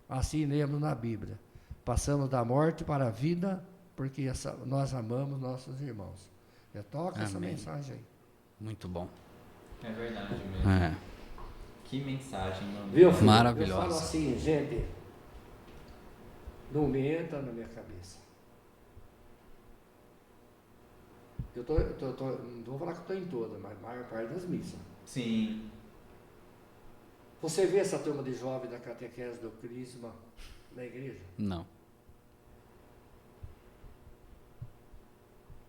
[SPEAKER 3] Assim lemos na Bíblia. Passamos da morte para a vida, porque nós amamos nossos irmãos. Eu toco essa mensagem aí.
[SPEAKER 2] Muito bom.
[SPEAKER 1] É verdade mesmo.
[SPEAKER 2] É.
[SPEAKER 1] Que mensagem, mano.
[SPEAKER 3] Viu, filho?
[SPEAKER 2] Maravilhosa.
[SPEAKER 3] Eu falo assim, gente, não me entra na minha cabeça. Não vou falar que estou em todas, mas a maior parte das missas.
[SPEAKER 1] Sim.
[SPEAKER 3] Você vê essa turma de jovens da catequese do Crisma na igreja?
[SPEAKER 2] Não.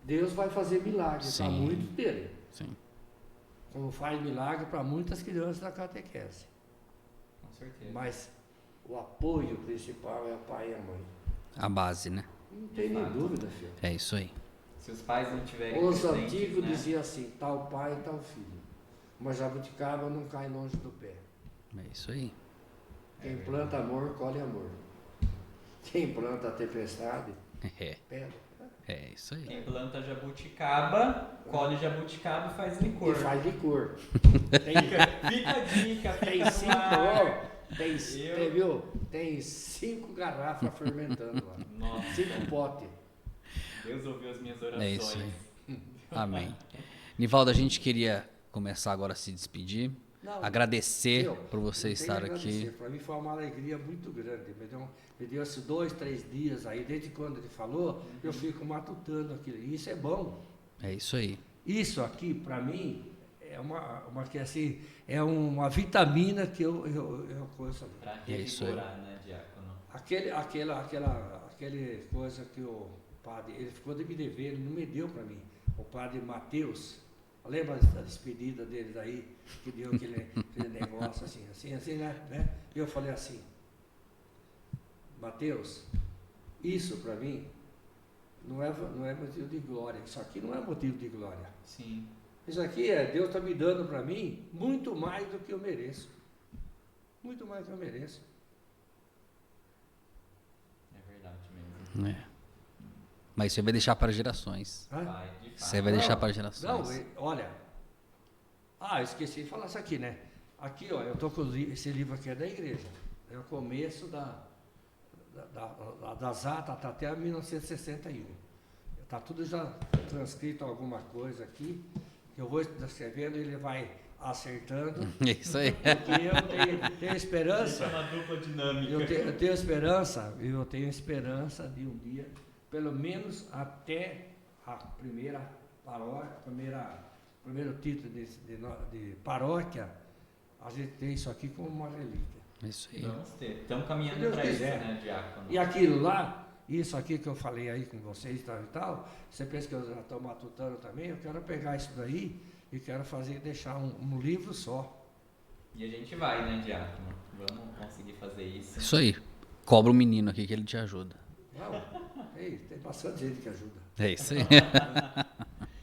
[SPEAKER 3] Deus vai fazer milagre para
[SPEAKER 2] Sim.
[SPEAKER 3] muitos dele.
[SPEAKER 2] Sim.
[SPEAKER 3] Como faz milagre para muitas crianças da catequese.
[SPEAKER 1] Com certeza.
[SPEAKER 3] Mas o apoio principal é o pai e a mãe.
[SPEAKER 2] A base, né?
[SPEAKER 3] Não tem nem dúvida, filho.
[SPEAKER 2] É isso aí.
[SPEAKER 1] Se os pais não tiverem
[SPEAKER 3] Os
[SPEAKER 1] presentes,
[SPEAKER 3] antigos
[SPEAKER 1] né?
[SPEAKER 3] diziam assim, tal pai, tal filho. Mas jabuticaba não cai longe do pé.
[SPEAKER 2] É isso aí.
[SPEAKER 3] Quem planta amor, colhe amor. Quem planta tempestade,
[SPEAKER 2] É.
[SPEAKER 3] pedra.
[SPEAKER 2] É isso aí.
[SPEAKER 1] Quem planta jabuticaba, colhe jabuticaba e faz licor.
[SPEAKER 3] E faz licor. Tem,
[SPEAKER 1] Fica a dica,
[SPEAKER 3] tem
[SPEAKER 1] fica
[SPEAKER 3] 5,
[SPEAKER 1] no ar.
[SPEAKER 3] tem 5 garrafas fermentando lá.
[SPEAKER 1] Nossa,
[SPEAKER 3] 5 potes.
[SPEAKER 1] Deus ouviu as minhas
[SPEAKER 2] É
[SPEAKER 1] orações.
[SPEAKER 2] isso aí. Amém. Nivaldo, a gente queria começar agora a se despedir.
[SPEAKER 3] Não,
[SPEAKER 2] Agradecer
[SPEAKER 3] eu
[SPEAKER 2] por você
[SPEAKER 3] não tenho
[SPEAKER 2] estar
[SPEAKER 3] a agradecer.
[SPEAKER 2] aqui.
[SPEAKER 3] Para mim foi uma alegria muito grande. Me deu esses 2, 3 dias aí, desde quando ele falou, eu fico matutando aquilo. E isso é bom.
[SPEAKER 2] É isso aí.
[SPEAKER 3] Isso aqui, para mim, é que assim, é uma vitamina que eu conheço.
[SPEAKER 1] Pra
[SPEAKER 2] É isso aí.
[SPEAKER 1] revigorar, né, diácono?
[SPEAKER 3] Aquele coisa que o padre, ele ficou de me dever, ele não me deu para mim. O padre Mateus, lembra da despedida dele daí, que deu aquele negócio assim, né? E eu falei assim, Mateus, isso para mim não é motivo de glória, isso aqui não é motivo de glória.
[SPEAKER 1] Sim.
[SPEAKER 3] Isso aqui Deus está me dando para mim muito mais do que eu mereço. Muito mais do que eu mereço.
[SPEAKER 1] É verdade mesmo.
[SPEAKER 2] É. Mas você vai deixar para gerações.
[SPEAKER 3] Hã?
[SPEAKER 1] Vai, de fato.
[SPEAKER 2] Você vai deixar para gerações.
[SPEAKER 3] Não, olha. Eu esqueci de falar isso aqui, né? Aqui, ó, eu estou com esse livro aqui é da igreja. É o começo das atas até 1961. Está tudo já transcrito alguma coisa aqui. Que eu vou escrevendo e ele vai acertando.
[SPEAKER 2] É isso aí.
[SPEAKER 3] Porque eu tenho esperança.
[SPEAKER 1] Isso é uma dupla dinâmica.
[SPEAKER 3] Eu tenho esperança de um dia, pelo menos até a primeira paróquia, primeiro título de paróquia, a gente tem isso aqui como uma relíquia.
[SPEAKER 2] É isso aí.
[SPEAKER 1] Vamos ter. Estamos caminhando
[SPEAKER 3] Deus
[SPEAKER 1] para isso,
[SPEAKER 3] quiser.
[SPEAKER 1] né, diácono?
[SPEAKER 3] E aquilo lá, isso aqui que eu falei aí com vocês e tal, você pensa que eu já estou matutando também, eu quero pegar isso daí e quero deixar um livro só.
[SPEAKER 1] E a gente vai, né, diácono? Vamos conseguir fazer isso.
[SPEAKER 2] Isso aí. Cobra o menino aqui que ele te ajuda.
[SPEAKER 3] Não, tem bastante gente que ajuda.
[SPEAKER 2] É isso aí.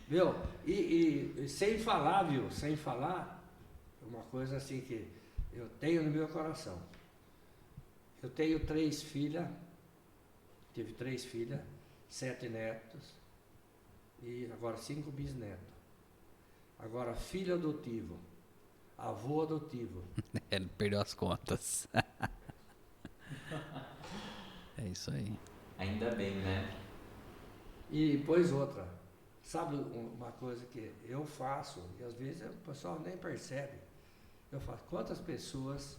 [SPEAKER 3] Viu? E sem falar, sem falar, uma coisa assim que eu tenho no meu coração. Eu tenho 3 filhas, tive 3 filhas, 7 netos e agora 5 bisnetos. Agora filho adotivo, avô adotivo.
[SPEAKER 2] Ele perdeu as contas. É isso aí.
[SPEAKER 1] Ainda bem, né?
[SPEAKER 3] E depois outra. Sabe uma coisa que eu faço, e às vezes o pessoal nem percebe. Eu faço quantas pessoas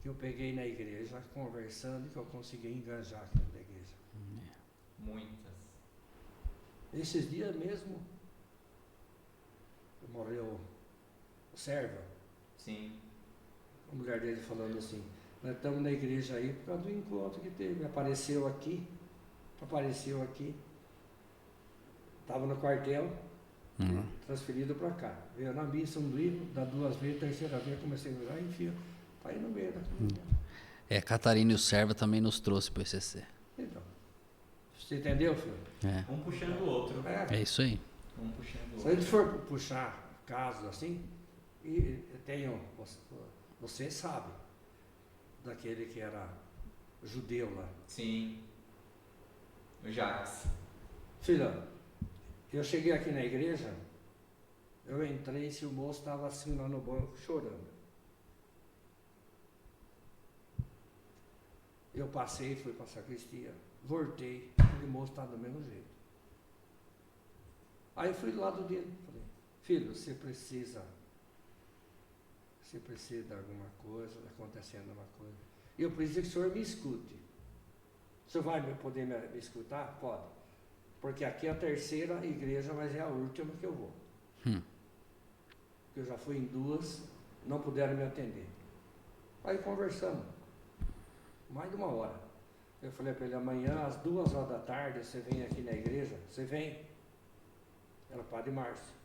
[SPEAKER 3] que eu peguei na igreja conversando e que eu consegui enganjar aqui na igreja.
[SPEAKER 1] Muitas.
[SPEAKER 3] Esses dias mesmo, morreu o servo,
[SPEAKER 1] Sim.
[SPEAKER 3] a mulher dele falando assim, nós estamos na igreja aí por causa do encontro que teve, apareceu aqui, estava no quartel, transferido para cá. Veio na missa um livro, da 2 vezes, terceira vez, comecei a virar e enfio, está aí no meio da
[SPEAKER 2] Catarina e o Serva também nos trouxe para o ECC.
[SPEAKER 3] Então, você entendeu, filho?
[SPEAKER 2] É.
[SPEAKER 1] Um puxando o outro.
[SPEAKER 2] É isso aí.
[SPEAKER 1] Um puxando o
[SPEAKER 3] Se a
[SPEAKER 1] outro.
[SPEAKER 3] gente for puxar casos assim, e você sabe, daquele que era judeu lá.
[SPEAKER 1] Sim. O Jacques.
[SPEAKER 3] Filha, eu cheguei aqui na igreja, eu entrei e o moço estava assim lá no banco chorando. Eu passei, fui para a sacristia, voltei, aquele moço estava do mesmo jeito. Aí eu fui do lado dele, falei, filho, você precisa de alguma coisa, acontecendo alguma coisa. Eu preciso que o senhor me escute. O senhor vai poder me escutar? Pode. Porque aqui é a terceira igreja, mas é a última que eu vou. Eu já fui em 2, não puderam me atender. Aí conversamos, mais de 1 hora. Eu falei para ele, amanhã às 2 horas da tarde você vem aqui na igreja? Você vem? Era o Padre Márcio.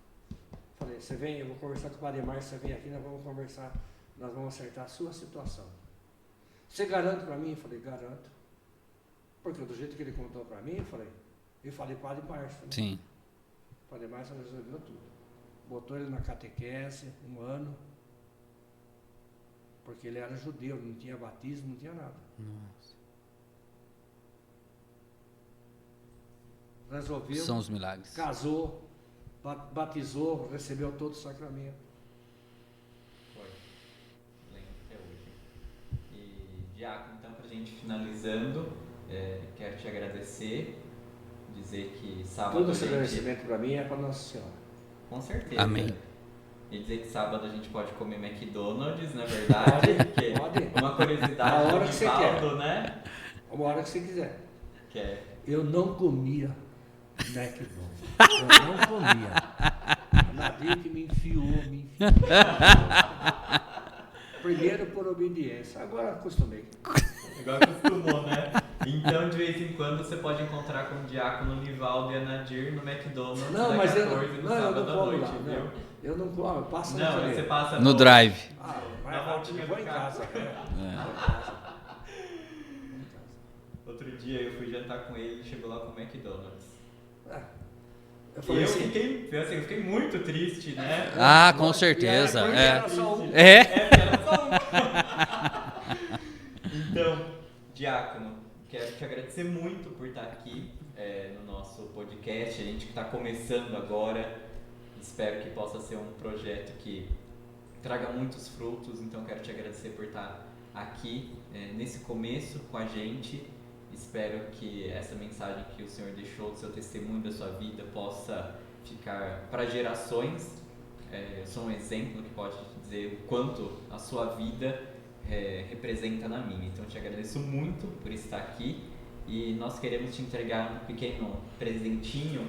[SPEAKER 3] Falei, você vem, eu vou conversar com o Padre Márcio, você vem aqui, nós vamos conversar, nós vamos acertar a sua situação. Você garante para mim? Eu falei, garanto. Porque do jeito que ele contou para mim, eu falei Padre Márcio. Né?
[SPEAKER 2] Sim.
[SPEAKER 3] O Padre Márcio resolveu tudo. Botou ele na catequese, 1 ano, porque ele era judeu, não tinha batismo, não tinha nada.
[SPEAKER 2] Nossa.
[SPEAKER 3] Resolveu,
[SPEAKER 2] São os milagres.
[SPEAKER 3] casou, batizou, recebeu todo o sacramento.
[SPEAKER 1] Foi. Lembro até hoje. E, Diácono, então, pra gente finalizando, quero te agradecer, dizer que sábado
[SPEAKER 3] Todo
[SPEAKER 1] a
[SPEAKER 3] esse
[SPEAKER 1] gente...
[SPEAKER 3] agradecimento para mim é para Nossa Senhora.
[SPEAKER 1] Com certeza.
[SPEAKER 2] Amém.
[SPEAKER 1] E dizer que sábado a gente pode comer McDonald's, na verdade.
[SPEAKER 3] Pode.
[SPEAKER 1] Uma curiosidade
[SPEAKER 3] A hora
[SPEAKER 1] do
[SPEAKER 3] que você
[SPEAKER 1] Nivaldo, né?
[SPEAKER 3] Uma hora que você quiser.
[SPEAKER 1] Que é...
[SPEAKER 3] Eu não comia McDonald's. Eu não comia. A Nadir que me enfiou. Primeiro por obediência, agora acostumei.
[SPEAKER 1] Igual acostumou, né? Então, de vez em quando, você pode encontrar com o Diácono Nivaldo e a Nadir no McDonald's
[SPEAKER 3] Não,
[SPEAKER 1] da
[SPEAKER 3] mas eu
[SPEAKER 1] 14 no sábado à
[SPEAKER 3] como
[SPEAKER 1] noite,
[SPEAKER 3] lá.
[SPEAKER 1] viu?
[SPEAKER 3] Não, eu não como, eu passo
[SPEAKER 1] Não,
[SPEAKER 3] no
[SPEAKER 1] você passa
[SPEAKER 2] No drive.
[SPEAKER 3] Ah,
[SPEAKER 1] Na
[SPEAKER 3] mas
[SPEAKER 1] voltinha
[SPEAKER 3] eu vou
[SPEAKER 1] do
[SPEAKER 3] em
[SPEAKER 1] carro.
[SPEAKER 3] casa.
[SPEAKER 1] Outro dia eu fui jantar com ele e chegou lá com o McDonald's.
[SPEAKER 3] Eu falei assim,
[SPEAKER 1] Eu fiquei muito triste, né?
[SPEAKER 2] Ah, com certeza.
[SPEAKER 3] porque
[SPEAKER 2] É.
[SPEAKER 3] era só um.
[SPEAKER 2] É.
[SPEAKER 1] Era só um. Então, Diácono, quero te agradecer muito por estar aqui no nosso podcast. A gente que está começando agora, espero que possa ser um projeto que traga muitos frutos. Então, quero te agradecer por estar aqui nesse começo com a gente. Espero que essa mensagem que o Senhor deixou, do seu testemunho, da sua vida, possa ficar para gerações. Eu sou um exemplo que pode dizer o quanto a sua vida representa na minha. Então, eu te agradeço muito por estar aqui e nós queremos te entregar um pequeno presentinho.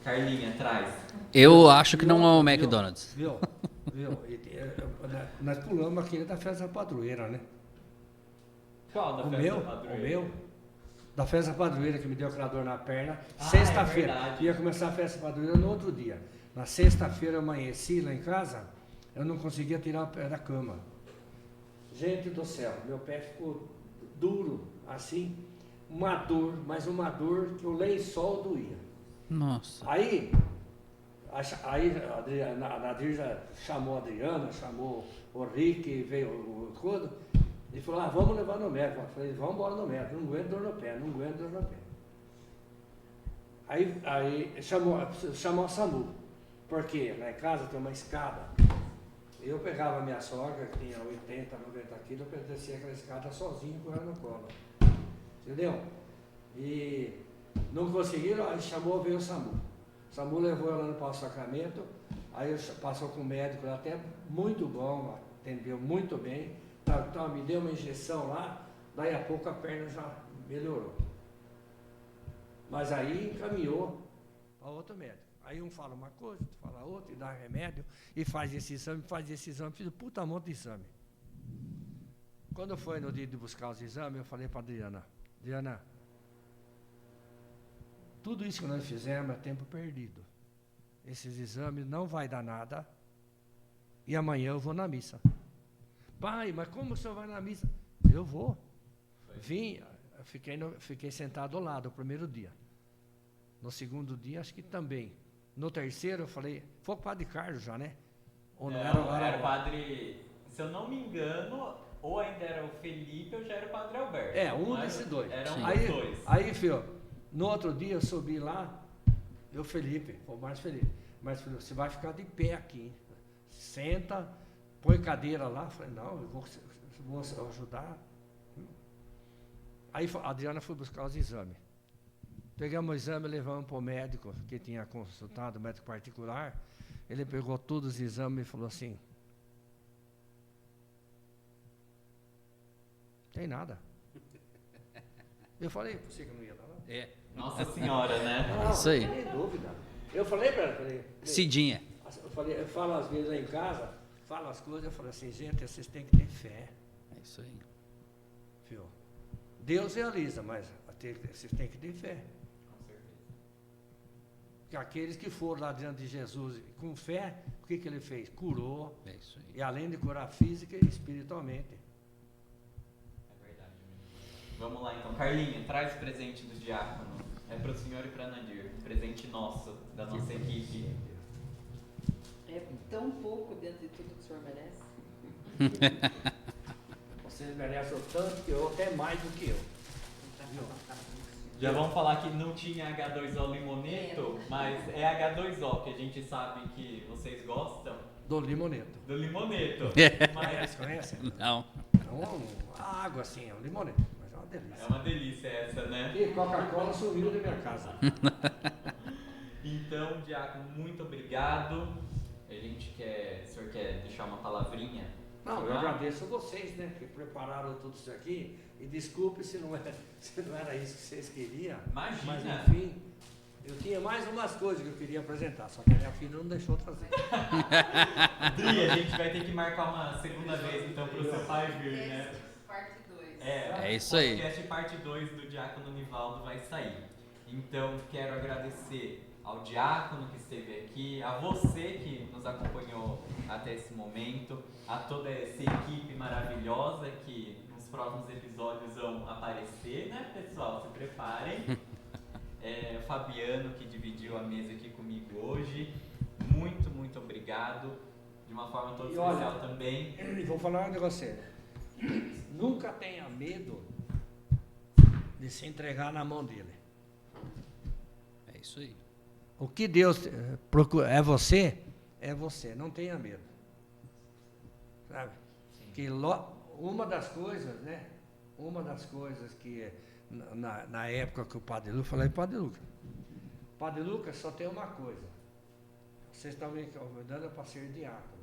[SPEAKER 1] Carlinha, traz.
[SPEAKER 2] Eu acho que não é o McDonald's.
[SPEAKER 3] Viu? Nós pulamos aquele da festa padroeira, né?
[SPEAKER 1] Qual da
[SPEAKER 3] O
[SPEAKER 1] festa
[SPEAKER 3] meu,
[SPEAKER 1] padroeira?
[SPEAKER 3] da festa padroeira que me deu aquela dor na perna,
[SPEAKER 1] Ah,
[SPEAKER 3] sexta-feira.
[SPEAKER 1] é verdade.
[SPEAKER 3] Ia começar a festa padroeira no outro dia. Na sexta-feira eu amanheci lá em casa, eu não conseguia tirar o pé da cama. Gente do céu, meu pé ficou duro, assim, uma dor, mas uma dor que o lençol doía.
[SPEAKER 2] Nossa.
[SPEAKER 3] Aí a Nadir já chamou a Adriana, chamou o Rick, veio o Codo, e falou, vamos levar no médico. Eu falei, vamos embora no médico, não aguento dor no pé, não aguento dor no pé. Aí chamou a SAMU, porque lá em casa tem uma escada. Eu pegava a minha sogra, que tinha 80, 90 quilos, eu descia aquela escada sozinho com ela no colo. Entendeu? E não conseguiram, aí veio o SAMU. O SAMU levou ela no Passo Sacramento, aí passou com o médico lá, até muito bom, atendeu muito bem. Então, me deu uma injeção lá, daí a pouco a perna já melhorou. Mas aí encaminhou para outro médico. Aí um fala uma coisa, outro fala outra, e dá remédio, e faz esse exame, fiz um puta monte de exame. Quando foi no dia de buscar os exames, eu falei para Adriana, tudo isso que nós fizemos é tempo perdido. Esses exames não vai dar nada, e amanhã eu vou na missa. Pai, mas como o senhor vai na missa? Eu vou. Vim, fiquei sentado ao lado o primeiro dia. No segundo dia, acho que também. No terceiro, eu falei, foi o Padre Carlos já, né? Ou não
[SPEAKER 1] era o Padre, se eu não me engano, ou ainda era o Felipe ou já era o Padre Alberto.
[SPEAKER 3] Um desses dois.
[SPEAKER 1] Eram
[SPEAKER 3] aí,
[SPEAKER 1] os dois.
[SPEAKER 3] Aí, filho, No outro dia eu subi lá, Felipe, o Márcio Felipe, mas você vai ficar de pé aqui. Senta, põe cadeira lá. Eu falei, não, eu vou ajudar. Aí a Adriana foi buscar os exames. Pegamos o exame e levamos para o médico, que tinha consultado, o médico particular. Ele pegou todos os exames e falou assim, tem nada. Eu falei para você que não ia dar nada.
[SPEAKER 2] É.
[SPEAKER 1] Nossa Senhora, né?
[SPEAKER 3] Não,
[SPEAKER 2] Isso aí.
[SPEAKER 3] não tem dúvida. Eu falei para ela,
[SPEAKER 2] Cidinha.
[SPEAKER 3] eu falo às vezes lá em casa, falo as coisas, eu falo assim, gente, vocês têm que ter fé.
[SPEAKER 2] É isso aí.
[SPEAKER 3] Viu? Deus realiza, mas vocês têm que ter fé.
[SPEAKER 1] Com certeza.
[SPEAKER 3] Porque aqueles que foram lá diante de Jesus com fé, o que ele fez? Curou,
[SPEAKER 2] É isso aí.
[SPEAKER 3] e além de curar física e espiritualmente.
[SPEAKER 1] É verdade. Vamos lá então. Carlinha, traz o presente do diácono. É para o senhor e para a Nadir. Presente nosso, da nossa equipe.
[SPEAKER 5] É tão pouco dentro de tudo que o senhor merece.
[SPEAKER 3] Vocês merecem o tanto que eu, até mais do que eu.
[SPEAKER 1] Já vamos falar que não tinha H2O limoneto, mas é H2O, que a gente sabe que vocês gostam
[SPEAKER 3] Do limoneto.
[SPEAKER 1] do limoneto. Mas
[SPEAKER 3] Vocês conhecem?
[SPEAKER 2] Não.
[SPEAKER 3] Então, a água assim, é um limoneto, mas é uma delícia.
[SPEAKER 1] é uma delícia essa, né?
[SPEAKER 3] E Coca-Cola sumiu da minha casa.
[SPEAKER 1] Então, Diácono, muito obrigado. A gente quer, o senhor quer deixar uma palavrinha?
[SPEAKER 3] Não, eu
[SPEAKER 1] Ah.
[SPEAKER 3] agradeço a vocês, né, que prepararam tudo isso aqui. E desculpe se não era isso que vocês queriam.
[SPEAKER 1] Imagina.
[SPEAKER 3] Mas enfim, eu tinha mais umas coisas que eu queria apresentar, só que a minha filha não deixou trazer.
[SPEAKER 1] Dri, a gente vai ter que marcar uma segunda vez, então, para o seu pai vir, né?
[SPEAKER 5] Parte 2.
[SPEAKER 2] É isso aí.
[SPEAKER 1] O podcast parte 2 do Diácono Nivaldo vai sair. Então, quero agradecer ao Diácono que esteve aqui, a você que nos acompanhou até esse momento, a toda essa equipe maravilhosa que nos próximos episódios vão aparecer, né, pessoal? Se preparem. O Fabiano, que dividiu a mesa aqui comigo hoje. Muito, muito obrigado. De uma forma toda
[SPEAKER 3] E olha,
[SPEAKER 1] especial também.
[SPEAKER 3] E vou falar um negócio sério. Nunca tenha medo de se entregar na mão dele.
[SPEAKER 2] É isso aí.
[SPEAKER 3] O que Deus procura é você, não tenha medo. Sabe? Que uma das coisas, né? Uma das coisas que na época que o Padre Lucas, falei, Padre Lucas só tem uma coisa. Vocês estão me convidando para ser diácono.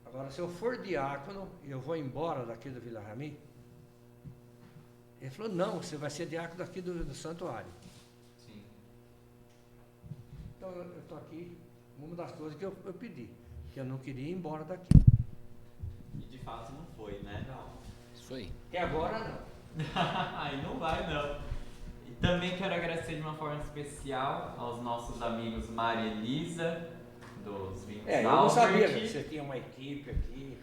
[SPEAKER 3] Agora, se eu for diácono e eu vou embora daqui do Vila Rami, ele falou, não, você vai ser diácono daqui do santuário.
[SPEAKER 1] Sim.
[SPEAKER 3] Então eu estou aqui, uma das coisas que eu pedi, que eu não queria ir embora daqui.
[SPEAKER 1] E de fato não foi, né?
[SPEAKER 3] Não.
[SPEAKER 2] Isso aí.
[SPEAKER 3] Até agora não.
[SPEAKER 1] Aí não vai não. E também quero agradecer de uma forma especial aos nossos amigos Maria e Elisa, dos Vinhos
[SPEAKER 3] Eu não sabia
[SPEAKER 1] Albert.
[SPEAKER 3] que você tinha uma equipe aqui.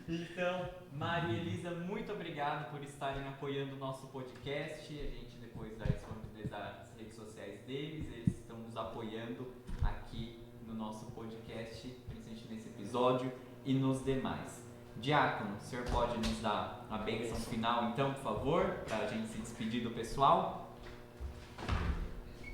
[SPEAKER 1] Então, Maria e Elisa, muito obrigado por estarem apoiando o nosso podcast. A gente depois vai disponibilizar as redes sociais deles. Eles estão nos apoiando aqui no nosso podcast, principalmente nesse episódio e nos demais. Diácono, o senhor pode nos dar a bênção final, então, por favor, para a gente se despedir do pessoal?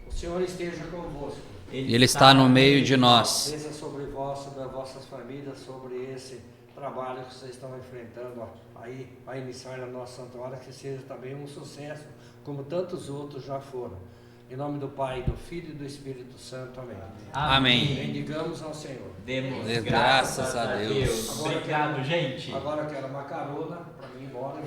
[SPEAKER 3] O Senhor esteja convosco.
[SPEAKER 2] Ele está no meio de nós.
[SPEAKER 3] Desça sobre vós, sobre as vossas famílias, sobre esse trabalho que vocês estão enfrentando aí a iniciar na nossa santuária, que seja também um sucesso, como tantos outros já foram. Em nome do Pai, do Filho e do Espírito Santo. Amém.
[SPEAKER 2] Amém.
[SPEAKER 3] Bendigamos ao Senhor.
[SPEAKER 1] Demos
[SPEAKER 2] Dê
[SPEAKER 1] graças a Deus.
[SPEAKER 3] Agora
[SPEAKER 1] Obrigado, gente.
[SPEAKER 3] Agora eu quero uma carona para mim ir embora.